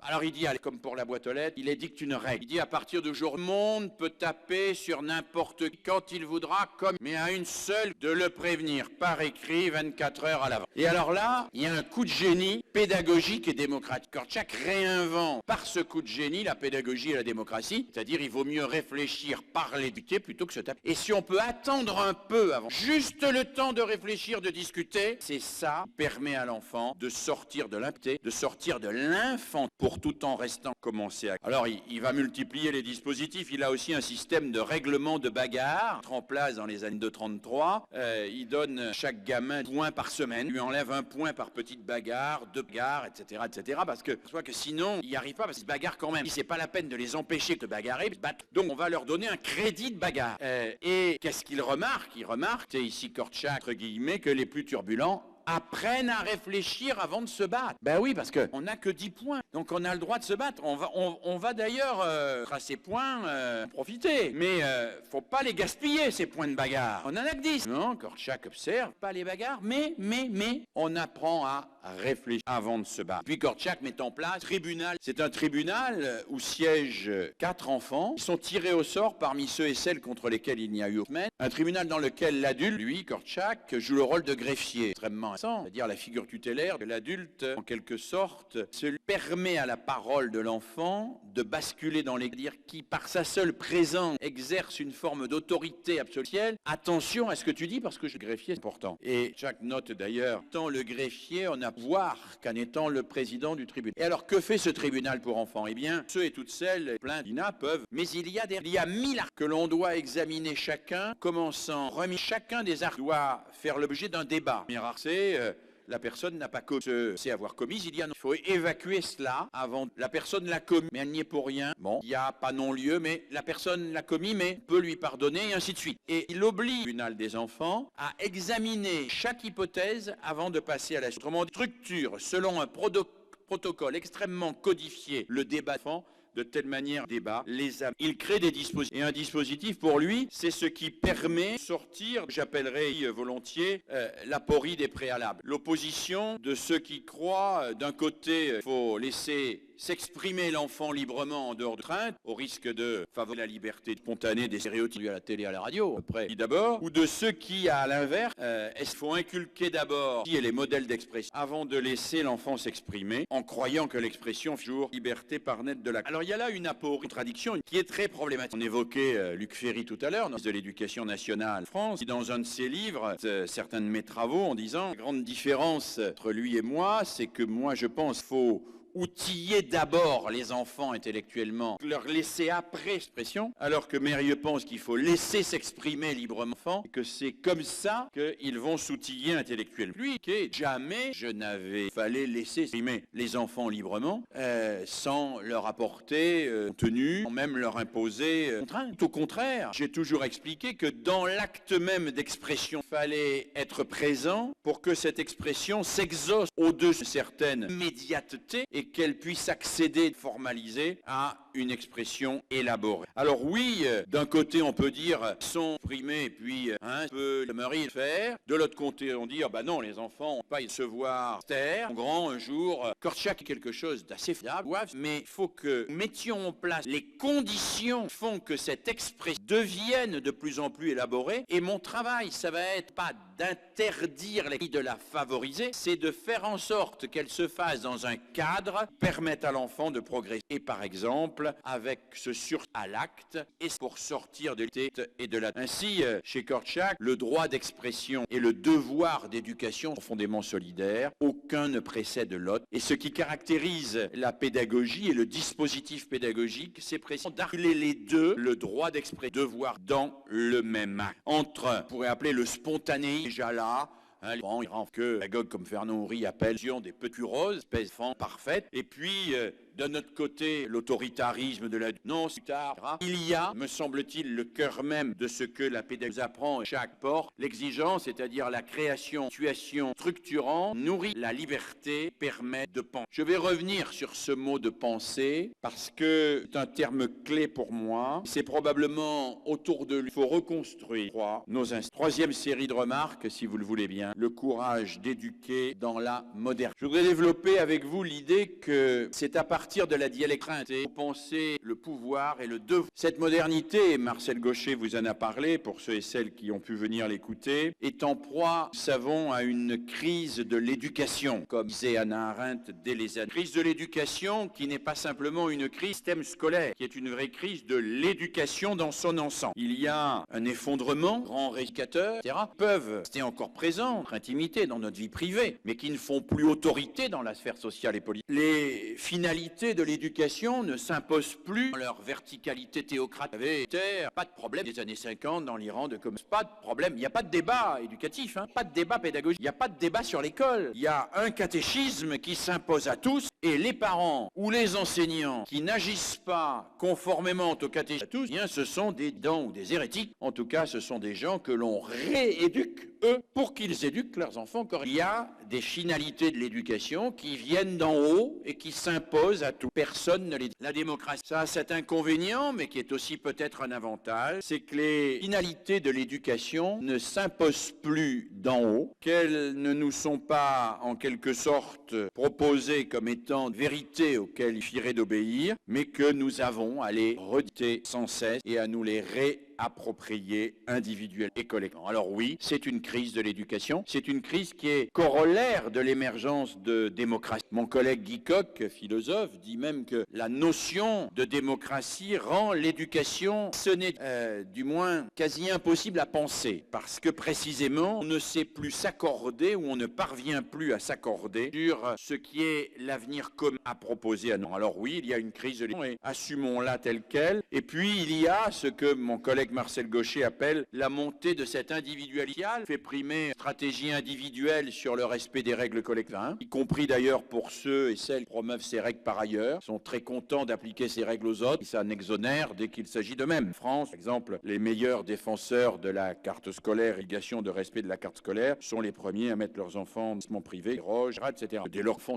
Alors il dit, comme pour la boîte aux lettres, il édicte une règle. Il dit, à partir d'aujourd'hui, le monde peut taper sur n'importe qui quand il voudra, mais à une seule, de le prévenir par écrit 24 heures à l'avance. Et alors là, il y a un coup de génie pédagogique et démocratique. Korczak réinvente par ce coup de génie la pédagogie et la démocratie, c'est-à-dire il vaut mieux réfléchir, parler, discuter plutôt que se taper. Et si on peut attendre un peu avant, juste le temps de réfléchir, de discuter, c'est ça qui permet à l'enfant de sortir de l'imputé, de sortir de l'infant pour tout en restant commencé à... Alors il va multiplier les dispositifs, il a aussi un système de règlement de bagarre en place dans les années de 33, il donne à chaque gamin un point par semaine, lui enlève un point par petite bagarre, deux bagarres, etc., parce que soit que sinon il n'y arrive pas parce qu'ils se bagarrent quand même. C'est pas la peine de les empêcher de se bagarrer, donc on va leur donner un crédit de bagarre. Et qu'est-ce qu'il remarque? Il remarque, c'est ici Korczak, entre guillemets, que les plus turbulents apprennent à réfléchir avant de se battre. Ben oui, parce qu'on n'a que 10 points, donc on a le droit de se battre. On va d'ailleurs, à ces points, profiter. Mais faut pas les gaspiller, ces points de bagarre. On en a que 10. Non, Korczak observe, pas les bagarres, mais, on apprend à réfléchir avant de se battre. Puis Korczak met en place un tribunal. C'est un tribunal où siègent 4 enfants. Ils sont tirés au sort parmi ceux et celles contre lesquels il n'y a eu aucun. Un tribunal dans lequel l'adulte, lui, Korczak, joue le rôle de greffier. Extrêmement c'est-à-dire la figure tutélaire de l'adulte, en quelque sorte, se permet à la parole de l'enfant de basculer dans les dire qui, par sa seule présence, exerce une forme d'autorité absolue. Attention à ce que tu dis, parce que le greffier, c'est important. Et chaque note d'ailleurs, tant le greffier, on n'a pouvoir qu'en étant le président du tribunal. Et alors, que fait ce tribunal pour enfants? Eh bien, ceux et toutes celles pleins d'INA peuvent, mais il y a 1000 articles que l'on doit examiner chacun, commençant, remis chacun des articles doit faire l'objet d'un débat. Le premier article, c'est la personne n'a pas commis, c'est avoir commis, il faut évacuer cela avant. La personne l'a commis, mais elle n'y est pour rien. Bon, il n'y a pas non-lieu, mais la personne l'a commis, mais peut lui pardonner, et ainsi de suite. Et il oblige le tribunal des enfants à examiner chaque hypothèse avant de passer à la suite. Autrement dit, structure selon un protocole extrêmement codifié le débat d'enfants, de telle manière, débat, il crée des dispositifs. Et un dispositif, pour lui, c'est ce qui permet de sortir, j'appellerais volontiers, l'aporie des préalables. L'opposition de ceux qui croient, d'un côté, il faut laisser s'exprimer l'enfant librement en dehors de crainte, au risque de favoriser la liberté spontanée des stéréotypes à la télé et à la radio, après, d'abord, ou de ceux qui, à l'inverse, il faut inculquer d'abord les modèles d'expression avant de laisser l'enfant s'exprimer, en croyant que l'expression fait toujours liberté par net de la... Alors il y a là une aporie, une contradiction qui est très problématique. On évoquait Luc Ferry tout à l'heure, de l'Éducation nationale en France, qui dans un de ses livres, certains de mes travaux, en disant, la grande différence entre lui et moi, c'est que moi je pense qu'il faut outiller d'abord les enfants intellectuellement, leur laisser après expression, alors que Mérieux pense qu'il faut laisser s'exprimer librement, et que c'est comme ça qu'ils vont s'outiller intellectuellement. Lui, jamais je n'avais fallait laisser exprimer les enfants librement, sans leur apporter contenu, sans même leur imposer contrainte. Au contraire, j'ai toujours expliqué que dans l'acte même d'expression, il fallait être présent pour que cette expression s'exauce au-dessus de certaines immédiatetés et qu'elle puisse accéder, formaliser à une expression élaborée. Alors oui, d'un côté on peut dire sont primés, puis un peu le mari le faire. De l'autre côté on dit bah non, les enfants n'ont pas à se voir taire. Grand un jour, Kortchak est quelque chose d'assez fiable, mais il faut que nous mettions en place les conditions qui font que cette expression devienne de plus en plus élaborée. Et mon travail, ça va être pas d'interdire les filles, de la favoriser, c'est de faire en sorte qu'elle se fasse dans un cadre permettre à l'enfant de progresser. Et par exemple, avec ce à l'acte, et pour sortir de l'été et de la... Ainsi, chez Kortchak, le droit d'expression et le devoir d'éducation sont profondément solidaires. Aucun ne précède l'autre. Et ce qui caractérise la pédagogie et le dispositif pédagogique, c'est précisément d'articuler les deux, le droit d'expression et le devoir dans le même acte. Entre, on pourrait appeler le spontanéisme, déjà là, que pédagogues comme Fernand Houry appelle des petits roses, espèce d'enfant parfaite, et puis d'un autre côté l'autoritarisme de la non tard. Il y a, me semble-t-il, le cœur même de ce que la pédagogie apprend chaque porte, l'exigence, c'est-à-dire la création, situation structurante, nourrit la liberté, permet de penser. Je vais revenir sur ce mot de penser parce que c'est un terme clé pour moi. C'est probablement autour de lui qu'il faut reconstruire nos instants. Troisième série de remarques, si vous le voulez bien. Le courage d'éduquer dans la modernité. Je voudrais développer avec vous l'idée que c'est à partir de la dialectique pour penser le pouvoir et le devoir. Cette modernité, Marcel Gauchet vous en a parlé, pour ceux et celles qui ont pu venir l'écouter, est en proie, nous savons, à une crise de l'éducation, comme disait Hannah Arendt dès les années. Crise de l'éducation qui n'est pas simplement une crise système scolaire, qui est une vraie crise de l'éducation dans son ensemble. Il y a un effondrement, grands éducateurs, etc., peuvent rester encore présents, notre intimité, dans notre vie privée, mais qui ne font plus autorité dans la sphère sociale et politique. Les finalités de l'éducation ne s'imposent plus dans leur verticalité théocratique. Pas de problème des années 50 dans l'Iran de comme pas de problème. Il n'y a pas de débat éducatif, pas de débat pédagogique. Il n'y a pas de débat sur l'école. Il y a un catéchisme qui s'impose à tous et les parents ou les enseignants qui n'agissent pas conformément au catéchisme à tous, bien, ce sont des dents ou des hérétiques. En tout cas, ce sont des gens que l'on rééduque, eux, pour qu'ils éduquent leurs enfants correctement. Il y a des finalités de l'éducation qui viennent d'en haut et qui s'imposent à tout. Personne ne les dit. La démocratie, ça a cet inconvénient, mais qui est aussi peut-être un avantage, c'est que les finalités de l'éducation ne s'imposent plus d'en haut, qu'elles ne nous sont pas, en quelque sorte, proposées comme étant de vérités auxquelles il suffirait d'obéir, mais que nous avons à les redire sans cesse et à nous les rééduquer appropriée, individuelle et collective. Alors oui, c'est une crise de l'éducation, c'est une crise qui est corollaire de l'émergence de démocratie. Mon collègue Guy Coq, philosophe, dit même que la notion de démocratie rend l'éducation, ce n'est du moins quasi impossible à penser, parce que précisément, on ne sait plus s'accorder ou on ne parvient plus à s'accorder sur ce qui est l'avenir commun à proposer à nous. Alors oui, il y a une crise de l'éducation et assumons-la telle qu'elle. Et puis il y a ce que mon collègue Marcel Gauchet appelle la montée de cette individualité, fait primer une stratégie individuelle sur le respect des règles collectives, y compris d'ailleurs pour ceux et celles qui promeuvent ces règles par ailleurs, sont très contents d'appliquer ces règles aux autres, et ça n'exonère dès qu'il s'agit d'eux-mêmes. En France, par exemple, les meilleurs défenseurs de la carte scolaire, obligation de respect de la carte scolaire, sont les premiers à mettre leurs enfants en établissement privé, roges, etc. Dès lors font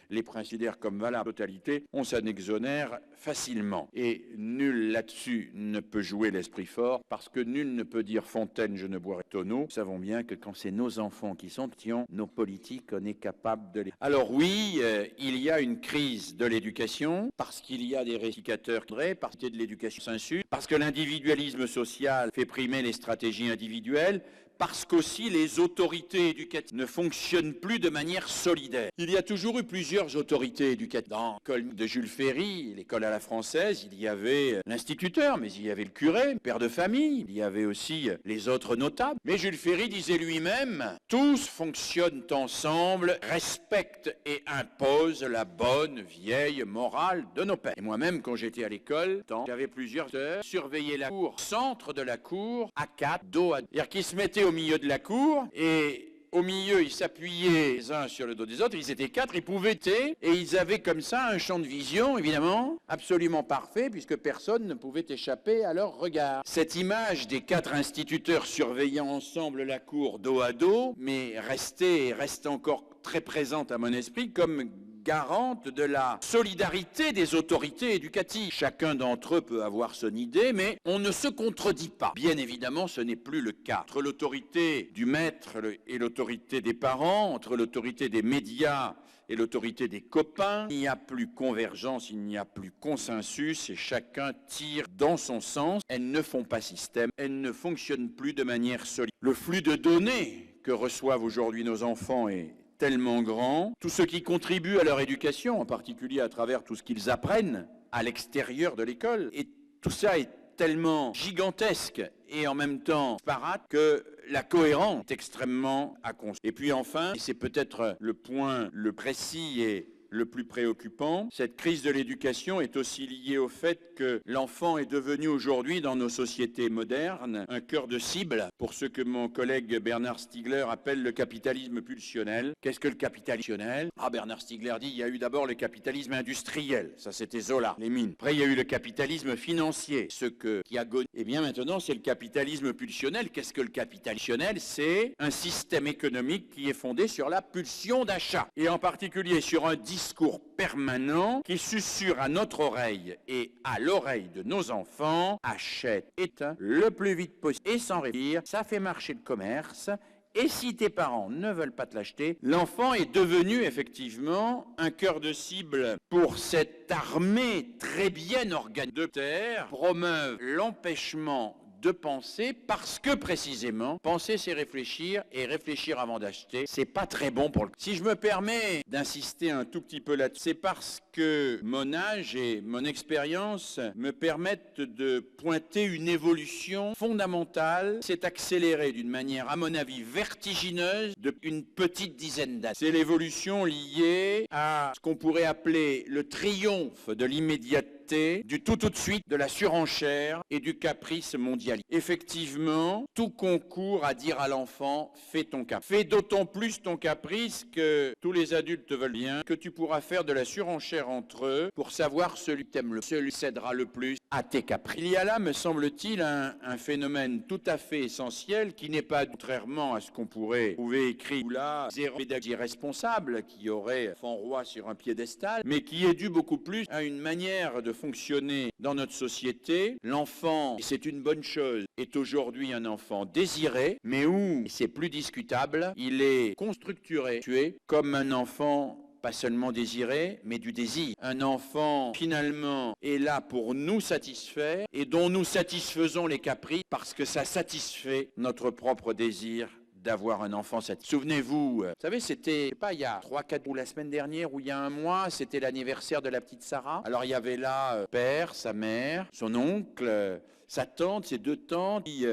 les considèrent comme valable totalité, on s'en exonère facilement. Et nul là-dessus ne peut jouer l'esprit fort, parce que nul ne peut dire Fontaine, je ne boirai tonneau. Nous savons bien que quand c'est nos enfants qui sont petits, nos politiques, on est capable de les... Alors oui, il y a une crise de l'éducation, parce qu'il y a des récicateurs parce qu'il y a de l'éducation s'insulte, parce que l'individualisme social fait primer les stratégies individuelles, parce qu'aussi les autorités éducatives ne fonctionnent plus de manière solidaire. Il y a toujours eu plusieurs autorités éducatives. Dans l'école de Jules Ferry, l'école à la française, il y avait l'instituteur, mais il y avait le curé, le père de famille, il y avait aussi les autres notables. Mais Jules Ferry disait lui-même, tous fonctionnent ensemble, respectent et imposent la bonne vieille morale de nos pères. Et moi-même, quand j'étais à l'école, j'avais plusieurs heures, surveiller la cour, centre de la cour, à quatre, dos à dos. C'est-à-dire qu'ils se mettaient au milieu de la cour et au milieu, ils s'appuyaient les uns sur le dos des autres, ils étaient quatre, ils pouvaient et ils avaient comme ça un champ de vision, évidemment, absolument parfait, puisque personne ne pouvait échapper à leur regard. Cette image des quatre instituteurs surveillant ensemble la cour dos à dos, mais reste encore très présente à mon esprit comme garante de la solidarité des autorités éducatives. Chacun d'entre eux peut avoir son idée, mais on ne se contredit pas. Bien évidemment, ce n'est plus le cas. Entre l'autorité du maître et l'autorité des parents, entre l'autorité des médias et l'autorité des copains, il n'y a plus convergence, il n'y a plus consensus et chacun tire dans son sens. Elles ne font pas système, elles ne fonctionnent plus de manière solide. Le flux de données que reçoivent aujourd'hui nos enfants est tellement grand. Tout ce qui contribue à leur éducation, en particulier à travers tout ce qu'ils apprennent à l'extérieur de l'école, et tout ça est tellement gigantesque et en même temps disparate que la cohérence est extrêmement à construire. Et puis enfin, et c'est peut-être le point le précis et le plus préoccupant, cette crise de l'éducation est aussi liée au fait que l'enfant est devenu aujourd'hui dans nos sociétés modernes un cœur de cible pour ce que mon collègue Bernard Stiegler appelle le capitalisme pulsionnel. Qu'est-ce que le capitalisme pulsionnel ? Bernard Stiegler dit il y a eu d'abord le capitalisme industriel, ça c'était Zola, les mines. Après il y a eu le capitalisme financier, qui a gagné. Et bien maintenant c'est le capitalisme pulsionnel. Qu'est-ce que le capitalisme pulsionnel ? C'est un système économique qui est fondé sur la pulsion d'achat et en particulier sur un discours permanent qui susurre à notre oreille et à l'oreille de nos enfants, achète, éteins, le plus vite possible et sans réfléchir, ça fait marcher le commerce. Et si tes parents ne veulent pas te l'acheter, l'enfant est devenu effectivement un cœur de cible pour cette armée très bien organisée de terre, promeuvent l'empêchement de penser parce que précisément, penser c'est réfléchir et réfléchir avant d'acheter, c'est pas très bon pour le... Si je me permets d'insister un tout petit peu là-dessus, c'est parce que mon âge et mon expérience me permettent de pointer une évolution fondamentale, s'est accélérée d'une manière à mon avis vertigineuse depuis une petite dizaine d'années. C'est l'évolution liée à ce qu'on pourrait appeler le triomphe de l'immédiateté, du tout de suite, de la surenchère et du caprice mondial. Effectivement, tout concourt à dire à l'enfant, fais ton caprice. Fais d'autant plus ton caprice que tous les adultes te veulent bien, que tu pourras faire de la surenchère entre eux pour savoir celui qui t'aime le plus, celui qui cédera le plus à tes caprices. Il y a là, me semble-t-il, un phénomène tout à fait essentiel qui n'est pas, contrairement à ce qu'on pourrait trouver écrit ou là, zéro pédagogie responsable qui aurait enfant roi sur un piédestal, mais qui est dû beaucoup plus à une manière de fonctionner dans notre société. L'enfant, et c'est une bonne chose, est aujourd'hui un enfant désiré, mais où, et c'est plus discutable, il est constructuré, tué, comme un enfant pas seulement désirer, mais du désir. Un enfant, finalement, est là pour nous satisfaire et dont nous satisfaisons les caprices parce que ça satisfait notre propre désir d'avoir un enfant satisfait. Souvenez-vous, vous savez, c'était, je sais pas, il y a 3-4 ou la semaine dernière ou il y a un mois, c'était l'anniversaire de la petite Sarah. Alors il y avait là père, sa mère, son oncle, sa tante, ses deux tantes, puis,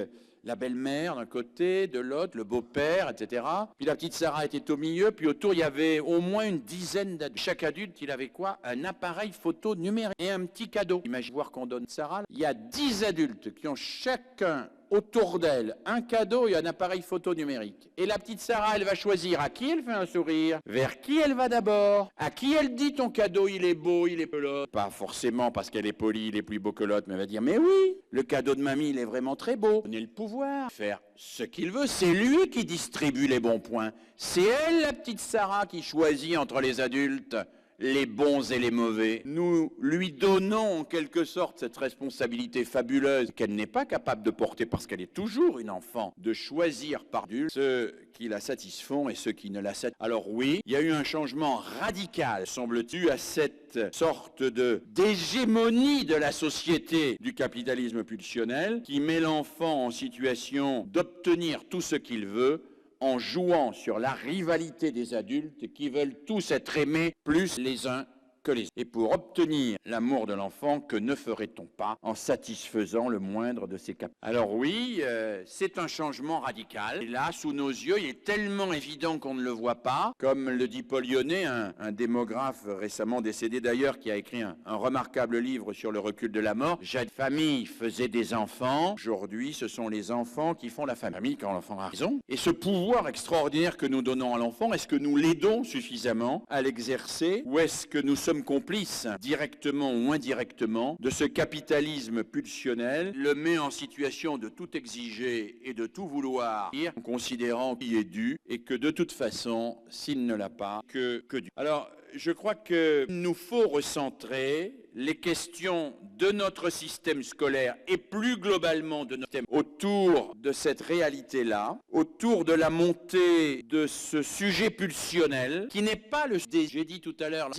la belle-mère d'un côté, de l'autre, le beau-père, etc. Puis la petite Sarah était au milieu, puis autour il y avait au moins une dizaine d'adultes. Chaque adulte, il avait quoi? Un appareil photo numérique et un petit cadeau. Imaginez voir qu'on donne Sarah. Il y a 10 adultes qui ont chacun autour d'elle un cadeau et un appareil photo numérique. Et la petite Sarah, elle va choisir à qui elle fait un sourire, vers qui elle va d'abord, à qui elle dit ton cadeau, il est beau, il est pelote. Pas forcément parce qu'elle est polie, il est plus beau que l'autre, mais elle va dire, mais oui, le cadeau de mamie, il est vraiment très beau. Donnez le pouvoir, faire ce qu'il veut, c'est lui qui distribue les bons points. C'est elle, la petite Sarah, qui choisit entre les adultes les bons et les mauvais. Nous lui donnons en quelque sorte cette responsabilité fabuleuse qu'elle n'est pas capable de porter parce qu'elle est toujours une enfant, de choisir par adulte ceux qui la satisfont et ceux qui ne la satisfont. Alors oui, il y a eu un changement radical, semble-t-il, à cette sorte d'hégémonie de la société du capitalisme pulsionnel qui met l'enfant en situation d'obtenir tout ce qu'il veut en jouant sur la rivalité des adultes qui veulent tous être aimés plus les uns que les autres. Et pour obtenir l'amour de l'enfant, que ne ferait-on pas en satisfaisant le moindre de ses caprices? Alors oui, c'est un changement radical. Et là, sous nos yeux, il est tellement évident qu'on ne le voit pas. Comme le dit Paul Lyonnais, un démographe récemment décédé d'ailleurs, qui a écrit un remarquable livre sur le recul de la mort. Jade famille faisait des enfants. Aujourd'hui, ce sont les enfants qui font la famille quand l'enfant a raison. Et ce pouvoir extraordinaire que nous donnons à l'enfant, est-ce que nous l'aidons suffisamment à l'exercer ou est-ce que nous sommes complices, directement ou indirectement, de ce capitalisme pulsionnel, le met en situation de tout exiger et de tout vouloir, en considérant qu'il est dû et que de toute façon, s'il ne l'a pas, que dû. Alors, je crois qu'il nous faut recentrer les questions de notre système scolaire et plus globalement de notre système autour de cette réalité-là, autour de la montée de ce sujet pulsionnel qui n'est pas le... J'ai dit tout à l'heure,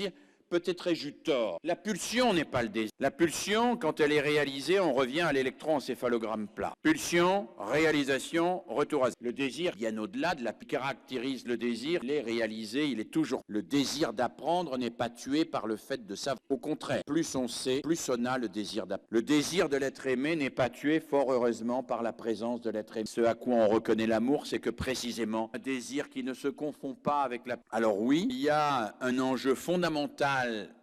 peut-être ai-je eu tort. La pulsion n'est pas le désir. La pulsion, quand elle est réalisée, on revient à l'électroencéphalogramme plat. Pulsion, réalisation, retour à zéro. Le désir, bien au-delà de la qui caractérise le désir, il est réalisé, il est toujours. Le désir d'apprendre n'est pas tué par le fait de savoir. Au contraire, plus on sait, plus on a le désir d'apprendre. Le désir de l'être aimé n'est pas tué, fort heureusement, par la présence de l'être aimé. Ce à quoi on reconnaît l'amour, c'est que précisément, un désir qui ne se confond pas avec la... Alors oui, il y a un enjeu fondamental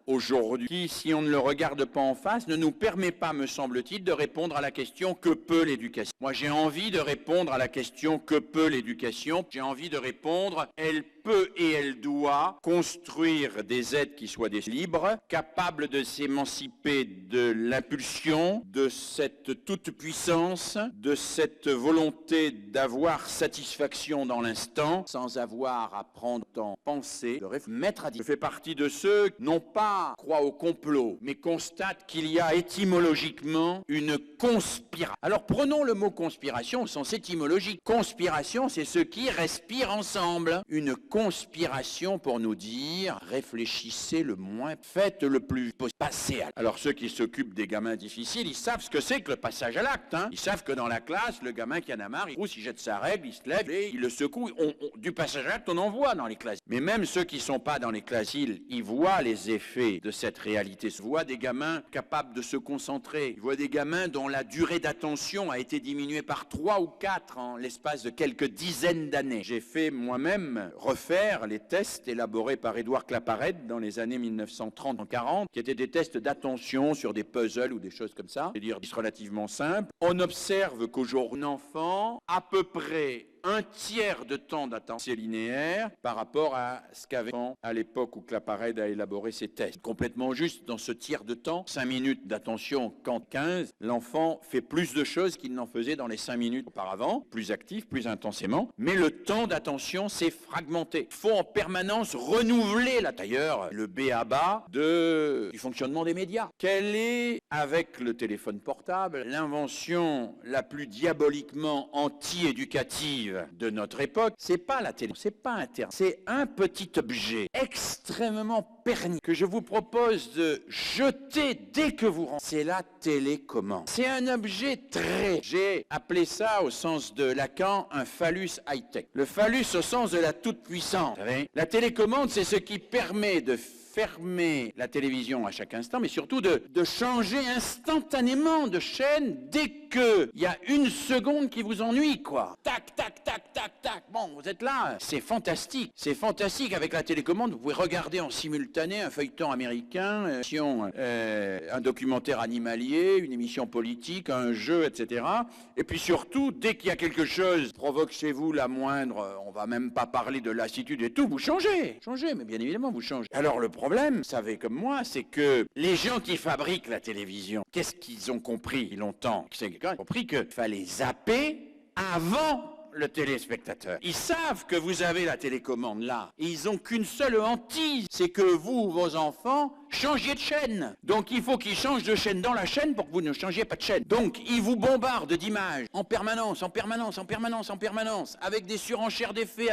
aujourd'hui, qui, si on ne le regarde pas en face, ne nous permet pas, me semble-t-il, de répondre à la question que peut l'éducation. Moi, j'ai envie de répondre à la question que peut l'éducation. J'ai envie de répondre, elle peut et elle doit construire des êtres qui soient des libres, capables de s'émanciper de l'impulsion, de cette toute-puissance, de cette volonté d'avoir satisfaction dans l'instant, sans avoir à prendre temps, penser, de mettre à dire. Je fais partie de ceux qui non pas croient au complot, mais constatent qu'il y a étymologiquement une conspiration. Alors prenons le mot conspiration au sens étymologique. Conspiration, c'est ceux qui respirent ensemble. Une conspiration pour nous dire, réfléchissez le moins, faites le plus possible, passez à l'acte. Alors ceux qui s'occupent des gamins difficiles, ils savent ce que c'est que le passage à l'acte. Ils savent que dans la classe, le gamin qui en a marre, il jette sa règle, il se lève et il le secoue. Du passage à l'acte, on en voit dans les classes. Mais même ceux qui ne sont pas dans les classes, ils voient les effets de cette réalité. Ils voient des gamins capables de se concentrer. Ils voient des gamins dont la durée d'attention a été diminuée par 3 ou 4 en l'espace de quelques dizaines d'années. J'ai fait moi-même refaire les tests élaborés par Édouard Claparède dans les années 1930-40, qui étaient des tests d'attention sur des puzzles ou des choses comme ça, c'est-à-dire relativement simples. On observe qu'aujourd'hui, un enfant, à peu près un tiers de temps d'attention linéaire par rapport à ce qu'avait à l'époque où Claparède a élaboré ses tests. Complètement juste, dans ce tiers de temps, 5 minutes d'attention quand 15, l'enfant fait plus de choses qu'il n'en faisait dans les 5 minutes auparavant, plus actif, plus intensément, mais le temps d'attention s'est fragmenté. Il faut en permanence renouveler, là d'ailleurs, le b.a.-ba du fonctionnement des médias. Quelle est, avec le téléphone portable, l'invention la plus diaboliquement anti-éducative arrive de notre époque, c'est pas la télé, c'est pas Internet, c'est un petit objet extrêmement pernicieux que je vous propose de jeter dès que vous rentrez. C'est la télécommande. C'est un objet j'ai appelé ça au sens de Lacan un phallus high-tech. Le phallus au sens de la toute-puissance. La télécommande, c'est ce qui permet de fermer la télévision à chaque instant, mais surtout de changer instantanément de chaîne dès qu'il y a une seconde qui vous ennuie, quoi. Tac, tac, tac, tac, tac. Bon, vous êtes là. C'est fantastique. C'est fantastique. Avec la télécommande, vous pouvez regarder en simultané un feuilleton américain, un documentaire animalier, une émission politique, un jeu, etc. Et puis surtout, dès qu'il y a quelque chose qui provoque chez vous la moindre, on va même pas parler de lassitude et tout, vous changez. Changez, mais bien évidemment, vous changez. Alors le problème, vous savez comme moi, c'est que les gens qui fabriquent la télévision, qu'est-ce qu'ils ont compris longtemps? Ils ont compris qu'il fallait zapper avant le téléspectateur. Ils savent que vous avez la télécommande là. Et ils ont qu'une seule hantise, c'est que vous, vos enfants, changiez de chaîne. Donc il faut qu'ils changent de chaîne dans la chaîne pour que vous ne changiez pas de chaîne. Donc ils vous bombardent d'images en permanence, en permanence, en permanence, en permanence, avec des surenchères d'effets,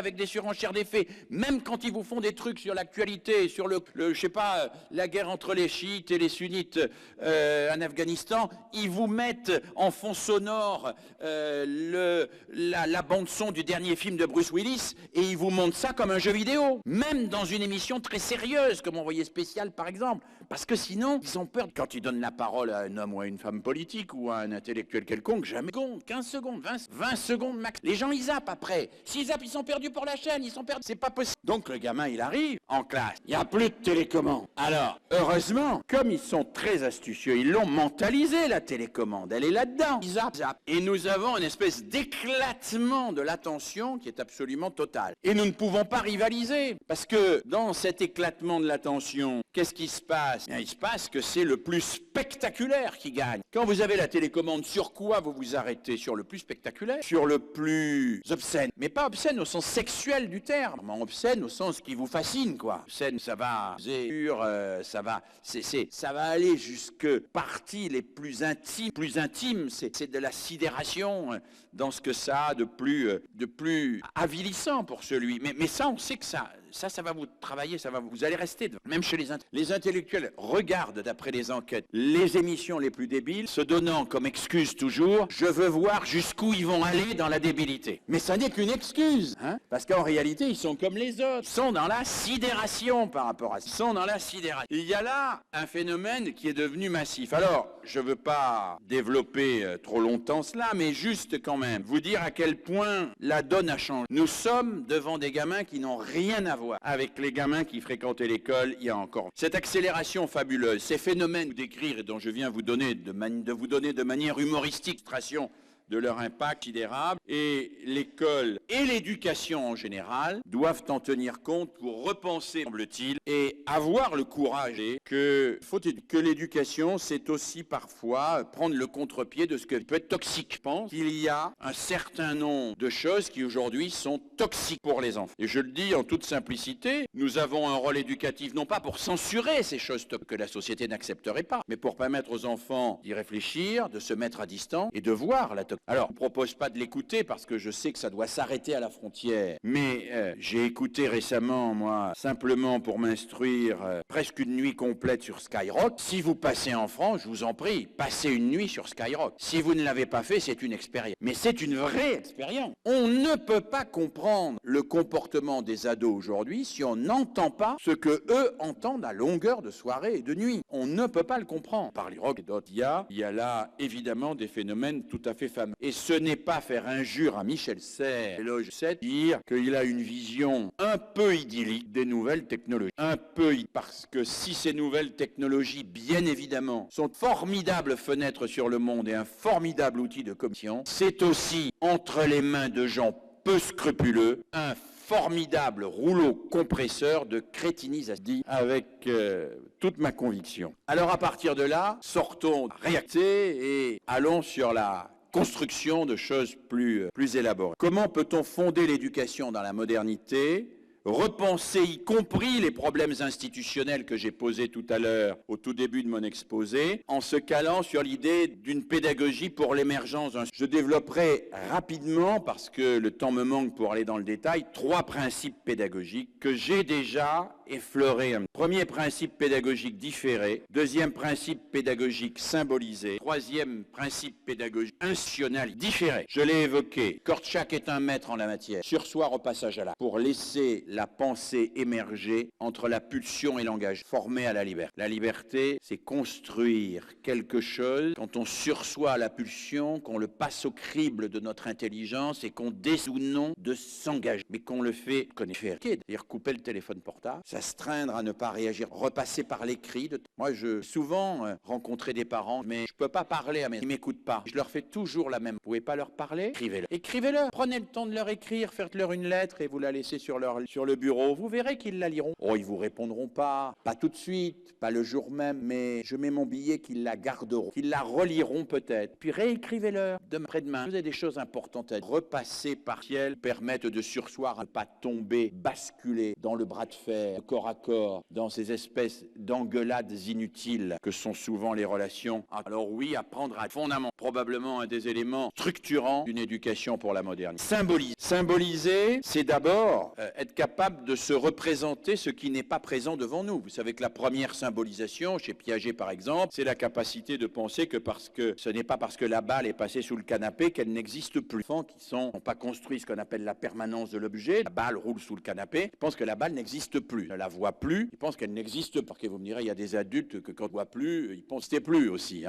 même quand ils vous font des trucs sur l'actualité, sur je sais pas, la guerre entre les chiites et les sunnites en Afghanistan, ils vous mettent en fond sonore la bande-son du dernier film de Bruce Willis et ils vous montrent ça comme un jeu vidéo. Même dans une émission très sérieuse, comme Envoyé spécial par exemple. Parce que sinon, ils ont peur, quand ils donnent la parole à un homme ou à une femme politique ou à un intellectuel quelconque, jamais 15 secondes, 20 secondes max. Les gens, ils zappent après. S'ils zappent, ils sont perdus pour la chaîne, ils sont perdus. C'est pas possible. Donc le gamin, il arrive en classe. Il n'y a plus de télécommande. Alors, heureusement, comme ils sont très astucieux, ils l'ont mentalisé, la télécommande. Elle est là-dedans. Ils zappent. Et nous avons une espèce d'éclatement de l'attention qui est absolument total. Et nous ne pouvons pas rivaliser. Parce que dans cet éclatement de l'attention, qu'est-ce qui se passe? Bien, il se passe que c'est le plus spectaculaire qui gagne. Quand vous avez la télécommande, sur quoi vous vous arrêtez? Sur le plus spectaculaire? Sur le plus obscène? Mais pas obscène au sens sexuel du terme. Obscène au sens qui vous fascine, quoi. Obscène, ça va ça va aller jusque parties les plus intimes. C'est de la sidération dans ce que ça a de plus avilissant pour celui. Mais ça, on sait que ça va vous travailler, vous allez rester. Même chez les intellectuels, regardent d'après les enquêtes les émissions les plus débiles, se donnant comme excuse toujours, je veux voir jusqu'où ils vont aller dans la débilité. Mais ça n'est qu'une excuse, hein, parce qu'en réalité, ils sont comme les autres, ils sont dans la sidération par rapport à ça. Ils sont dans la sidération. Il y a là un phénomène qui est devenu massif. Alors, je veux pas développer trop longtemps cela, mais juste quand même vous dire à quel point la donne a changé. Nous sommes devant des gamins qui n'ont rien à voir avec les gamins qui fréquentaient l'école il y a encore. Cette accélération fabuleuse, ces phénomènes d'écrire et dont je viens vous donner de vous donner de manière humoristique illustration de leur impact considérable, et l'école et l'éducation en général doivent en tenir compte pour repenser, semble-t-il, et avoir le courage que l'éducation, c'est aussi parfois prendre le contre-pied de ce qui peut être toxique. Je pense qu'il y a un certain nombre de choses qui aujourd'hui sont toxiques pour les enfants. Et je le dis en toute simplicité, nous avons un rôle éducatif non pas pour censurer ces choses que la société n'accepterait pas, mais pour permettre aux enfants d'y réfléchir, de se mettre à distance et de voir la toxicité. Alors, je ne propose pas de l'écouter parce que je sais que ça doit s'arrêter à la frontière. Mais j'ai écouté récemment, moi, simplement pour m'instruire, presque une nuit complète sur Skyrock. Si vous passez en France, je vous en prie, passez une nuit sur Skyrock. Si vous ne l'avez pas fait, c'est une expérience. Mais c'est une vraie expérience. On ne peut pas comprendre le comportement des ados aujourd'hui si on n'entend pas ce que eux entendent à longueur de soirée et de nuit. On ne peut pas le comprendre. Par les rock et d'autres, il y a là, évidemment, des phénomènes tout à fait fameux. Et ce n'est pas faire injure à Michel Serres, éloge 7, dire qu'il a une vision un peu idyllique des nouvelles technologies. Parce que si ces nouvelles technologies, bien évidemment, sont formidables fenêtres sur le monde et un formidable outil de communication, c'est aussi, entre les mains de gens peu scrupuleux, un formidable rouleau compresseur de crétinisation, dit avec toute ma conviction. Alors à partir de là, sortons réactés et allons sur la construction de choses plus élaborées. Comment peut-on fonder l'éducation dans la modernité? repenser y compris les problèmes institutionnels que j'ai posés tout à l'heure au tout début de mon exposé, en se calant sur l'idée d'une pédagogie pour l'émergence. Je développerai rapidement, parce que le temps me manque pour aller dans le détail, 3 principes pédagogiques que j'ai déjà effleurés. Premier principe pédagogique différé, deuxième principe pédagogique symbolisé, troisième principe pédagogique institutionnel différé. Je l'ai évoqué, Kortchak est un maître en la matière. Sursoir au passage à l'acte, pour laisser la pensée émerger entre la pulsion et l'engagement, formé à la liberté. La liberté, c'est construire quelque chose quand on sursoit à la pulsion, qu'on le passe au crible de notre intelligence et qu'on décide ou non de s'engager, mais qu'on le fait c'est-à-dire couper le téléphone portable, s'astreindre à ne pas réagir, repasser par l'écrit. Moi, je souvent rencontrer des parents, mais je peux pas parler à mes... Ils m'écoutent pas. Je leur fais toujours la même. Vous pouvez pas leur parler? Écrivez-le. Écrivez-le. Prenez le temps de leur écrire, faites-leur une lettre et vous la laissez sur le bureau. Vous verrez qu'ils la liront. Oh, ils vous répondront pas tout de suite, pas le jour même, mais je mets mon billet qu'ils la garderont, qu'ils la reliront peut-être. Puis réécrivez-leur après-demain. Vous avez des choses importantes à dire. Repasser partiel permettent de sursoir à ne pas tomber, basculer dans le bras de fer, corps à corps, dans ces espèces d'engueulades inutiles que sont souvent les relations. Alors oui, apprendre à fondamenter, probablement un des éléments structurants d'une éducation pour la modernité. Symboliser, c'est d'abord être capable de se représenter ce qui n'est pas présent devant nous. Vous savez que la première symbolisation, chez Piaget par exemple, c'est la capacité de penser que ce n'est pas parce que la balle est passée sous le canapé qu'elle n'existe plus. Les enfants qui n'ont pas construit ce qu'on appelle la permanence de l'objet, la balle roule sous le canapé, ils pensent que la balle n'existe plus, ils ne la voient plus, ils pensent qu'elle n'existe pas. Vous me direz, il y a des adultes que quand on ne voit plus, ils pensent que c'était plus aussi.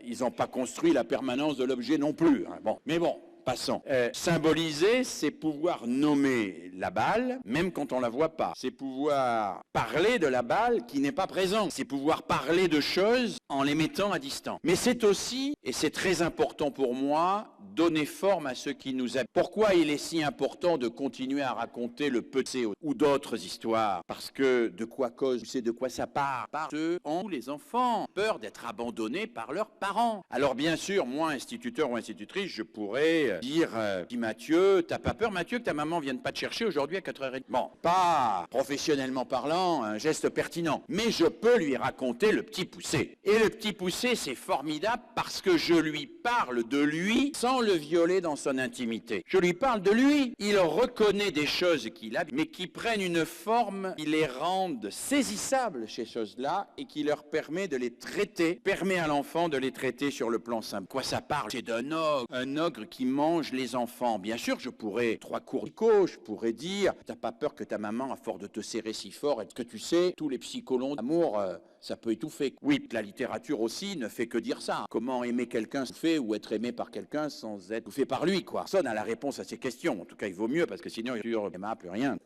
Ils n'ont pas construit la permanence de l'objet non plus. Bon, mais bon. Passons. Symboliser, c'est pouvoir nommer la balle, même quand on la voit pas. C'est pouvoir parler de la balle qui n'est pas présente. C'est pouvoir parler de choses en les mettant à distance. Mais c'est aussi, et c'est très important pour moi, donner forme à ce qui nous aide. Pourquoi il est si important de continuer à raconter le petit ou d'autres histoires? Parce que de quoi cause, c'est de quoi ça part. Par ceux ont les enfants peur d'être abandonnés par leurs parents. Alors bien sûr, moi, instituteur ou institutrice, je pourrais dire, dis Mathieu, t'as pas peur Mathieu que ta maman vienne pas te chercher aujourd'hui à 4h30? Bon, pas professionnellement parlant, un geste pertinent, mais je peux lui raconter le petit poussé. Et le petit poussé, c'est formidable parce que je lui parle de lui sans le violer dans son intimité. Je lui parle de lui. Il reconnaît des choses qu'il a, mais qui prennent une forme, qui les rendent saisissables, ces choses-là, et qui leur permet de les traiter, permet à l'enfant de les traiter sur le plan simple. Quoi ça parle? C'est d'un ogre, un ogre qui mange les enfants. Bien sûr, je pourrais, 3 cours je pourrais dire, t'as pas peur que ta maman, à force de te serrer si fort, est-ce que tu sais, tous les psychologues d'amour, ça peut étouffer. Oui, la littérature aussi ne fait que dire ça. Comment aimer quelqu'un fait ou être aimé par quelqu'un sans être étouffé par lui, quoi. Personne n'a la réponse à ces questions. En tout cas, il vaut mieux parce que sinon, il n'y a plus rien.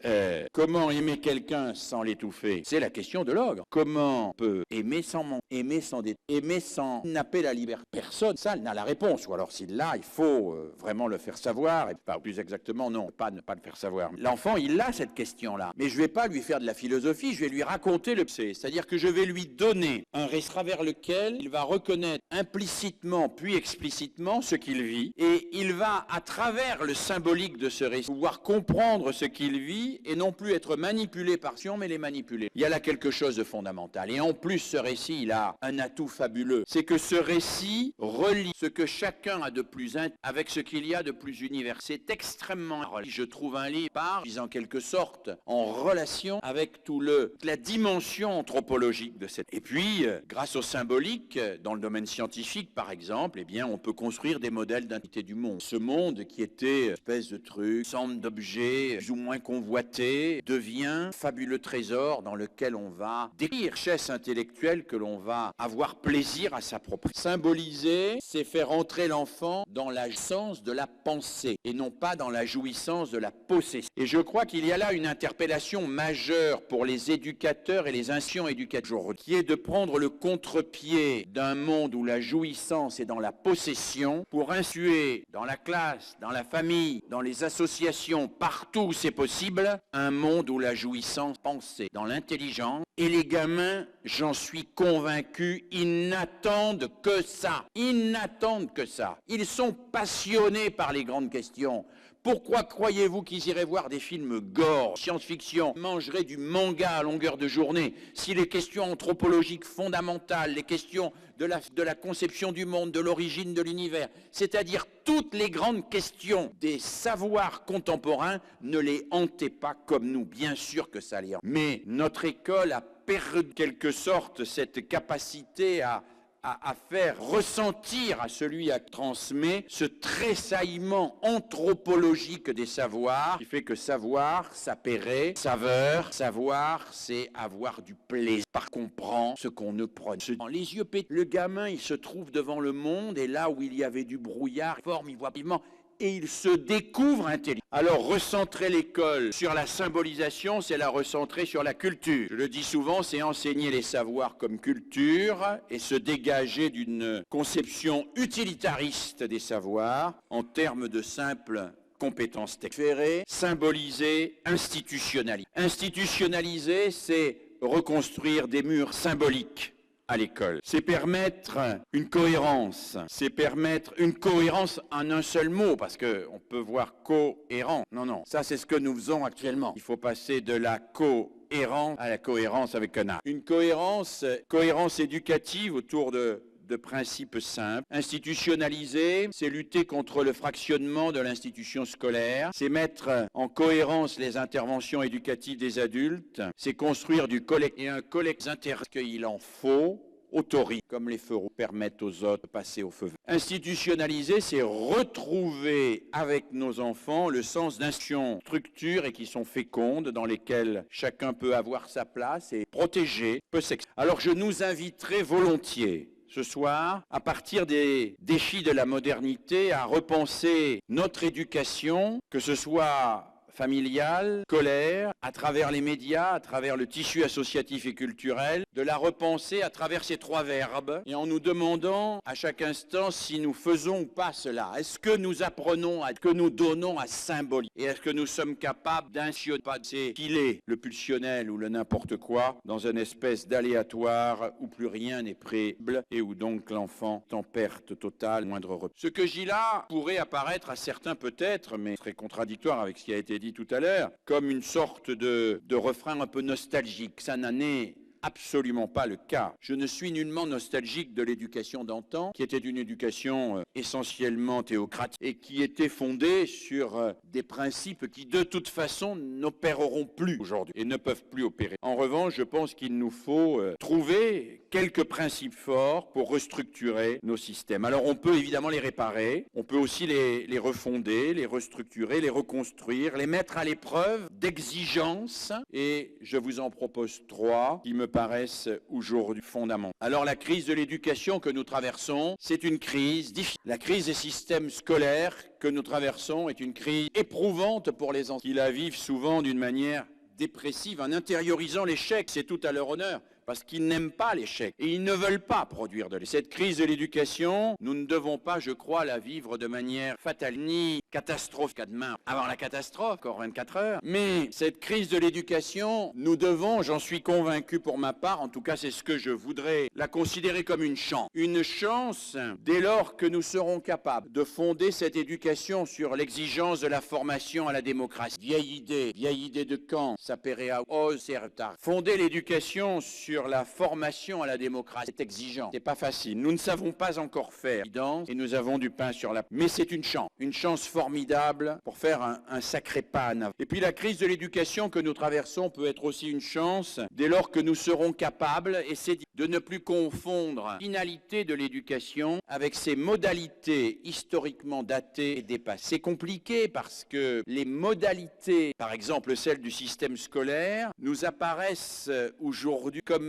Comment aimer quelqu'un sans l'étouffer? C'est la question de l'ogre. Comment on peut aimer sans aimer sans napper la liberté? Personne, ça, n'a la réponse. Ou alors, s'il l'a, il faut vraiment le faire savoir. Et pas plus exactement, non, ne pas le faire savoir. L'enfant, il a cette question-là. Mais je vais pas lui faire de la philosophie, je vais lui raconter le psy. C'est-à-dire que je vais lui donner un récit à travers lequel il va reconnaître implicitement puis explicitement ce qu'il vit et il va à travers le symbolique de ce récit pouvoir comprendre ce qu'il vit et non plus être manipulé par Sion mais les manipuler. Il y a là quelque chose de fondamental et en plus ce récit il a un atout fabuleux, c'est que ce récit relie ce que chacun a de plus avec ce qu'il y a de plus universel. C'est extrêmement je trouve un livre en quelque sorte en relation avec la dimension anthropologique de cette. Et puis, grâce au symbolique, dans le domaine scientifique par exemple, eh bien, on peut construire des modèles d'identité du monde. Ce monde qui était une espèce de truc, ensemble d'objets plus ou moins convoités, devient un fabuleux trésor dans lequel on va décrire richesse intellectuelle que l'on va avoir plaisir à s'approprier. Symboliser, c'est faire entrer l'enfant dans la jouissance de la pensée et non pas dans la jouissance de la possession. Et je crois qu'il y a là une interpellation majeure pour les éducateurs et les institutions éducatives, qui est de prendre le contre-pied d'un monde où la jouissance est dans la possession pour insuer dans la classe, dans la famille, dans les associations, partout où c'est possible, un monde où la jouissance pensée dans l'intelligence. Et les gamins, j'en suis convaincu, ils n'attendent que ça. Ils n'attendent que ça. Ils sont passionnés passionnés par les grandes questions. Pourquoi croyez-vous qu'ils iraient voir des films gore, science-fiction, mangeraient du manga à longueur de journée, si les questions anthropologiques fondamentales, les questions de la conception du monde, de l'origine de l'univers, c'est-à-dire toutes les grandes questions des savoirs contemporains, ne les hantaient pas comme nous? Bien sûr que ça les hante. Mais notre école a perdu en quelque sorte cette capacité à faire ressentir à celui qui transmet ce tressaillement anthropologique des savoirs, qui fait que savoir, ça paierait, saveur, savoir, c'est avoir du plaisir, par comprendre ce qu'on ne prend. Les yeux pétés, le gamin, il se trouve devant le monde, et là où il y avait du brouillard, il voit vivement, et il se découvre intelligent. Alors, recentrer l'école sur la symbolisation, c'est la recentrer sur la culture. Je le dis souvent, c'est enseigner les savoirs comme culture et se dégager d'une conception utilitariste des savoirs en termes de simples compétences techniques. Symboliser, institutionnaliser. Institutionnaliser, c'est reconstruire des murs symboliques à l'école. C'est permettre une cohérence. C'est permettre une cohérence en un seul mot, parce qu'on peut voir cohérent. Non, ça c'est ce que nous faisons actuellement. Il faut passer de la cohérence à la cohérence avec un A. Une cohérence éducative autour de principes simples. Institutionnaliser, c'est lutter contre le fractionnement de l'institution scolaire, c'est mettre en cohérence les interventions éducatives des adultes, c'est construire du collectif, et un collectif qu'il en faut, autorise, comme les feux rouges permettent aux autres de passer au feu vert. Institutionnaliser, c'est retrouver avec nos enfants le sens d'institutions, structures et qui sont fécondes, dans lesquelles chacun peut avoir sa place et protéger, peut s'exprimer. Alors je nous inviterai volontiers ce soir, à partir des défis de la modernité, à repenser notre éducation, que ce soit familiale, scolaire, à travers les médias, à travers le tissu associatif et culturel, de la repenser à travers ces trois verbes, et en nous demandant à chaque instant si nous faisons ou pas cela. Est-ce que nous apprenons, est-ce que nous donnons à symboliser, et est-ce que nous sommes capables d'infiler le pulsionnel ou le n'importe quoi dans une espèce d'aléatoire où plus rien n'est prévisible et où donc l'enfant est en perte totale, moindre repos. Ce que j'y là pourrait apparaître à certains peut-être, mais serait contradictoire avec ce qui a été dit tout à l'heure, comme une sorte de refrain un peu nostalgique. Ça n'en est absolument pas le cas. Je ne suis nullement nostalgique de l'éducation d'antan, qui était une éducation essentiellement théocratique et qui était fondée sur des principes qui de toute façon n'opéreront plus aujourd'hui et ne peuvent plus opérer. En revanche, je pense qu'il nous faut trouver quelques principes forts pour restructurer nos systèmes. Alors on peut évidemment les réparer, on peut aussi les refonder, les restructurer, les reconstruire, les mettre à l'épreuve d'exigences, et je vous en propose 3 qui me paraissent aujourd'hui fondamentaux. Alors la crise de l'éducation que nous traversons, c'est une crise difficile. La crise des systèmes scolaires que nous traversons est une crise éprouvante pour les enfants qui la vivent souvent d'une manière dépressive, en intériorisant l'échec. C'est tout à leur honneur, parce qu'ils n'aiment pas l'échec et ils ne veulent pas produire de l'échec. Cette crise de l'éducation, nous ne devons pas, je crois, la vivre de manière fatale, ni catastrophique à demain, avant la catastrophe, encore 24 heures. Mais cette crise de l'éducation, nous devons, j'en suis convaincu pour ma part, en tout cas c'est ce que je voudrais, la considérer comme une chance. Une chance dès lors que nous serons capables de fonder cette éducation sur l'exigence de la formation à la démocratie. Vieille idée de Kant, ça paierait à retard. Fonder l'éducation sur la formation à la démocratie, c'est exigeant, c'est pas facile. Nous ne savons pas encore faire, et nous avons du pain sur la... Mais c'est une chance formidable pour faire un sacré pas en avant. Et puis la crise de l'éducation que nous traversons peut être aussi une chance dès lors que nous serons capables, et c'est de ne plus confondre la finalité de l'éducation avec ses modalités historiquement datées et dépassées. C'est compliqué parce que les modalités, par exemple celles du système scolaire, nous apparaissent aujourd'hui comme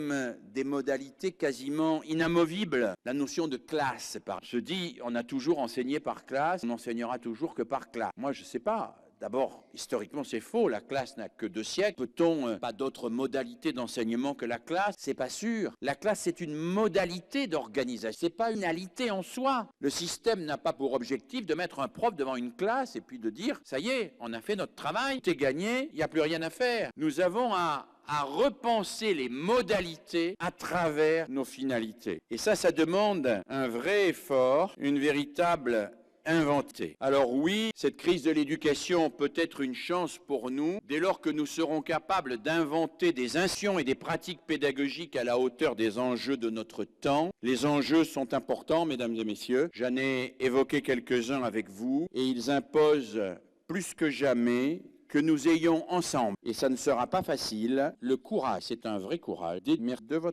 des modalités quasiment inamovibles. La notion de classe, se dit, on a toujours enseigné par classe, on n'enseignera toujours que par classe. Moi, je sais pas. D'abord, historiquement, c'est faux. La classe n'a que 2 siècles. Peut-on pas d'autres modalités d'enseignement que la classe? C'est pas sûr. La classe, c'est une modalité d'organisation. C'est pas une finalité en soi. Le système n'a pas pour objectif de mettre un prof devant une classe et puis de dire, ça y est, on a fait notre travail, c'est gagné, il n'y a plus rien à faire. Nous avons à repenser les modalités à travers nos finalités. Et ça demande un vrai effort, une véritable inventer. Alors oui, cette crise de l'éducation peut être une chance pour nous, dès lors que nous serons capables d'inventer des inventions et des pratiques pédagogiques à la hauteur des enjeux de notre temps. Les enjeux sont importants, mesdames et messieurs. J'en ai évoqué quelques-uns avec vous, et ils imposent plus que jamais que nous ayons ensemble, et ça ne sera pas facile, le courage, c'est un vrai courage, de votre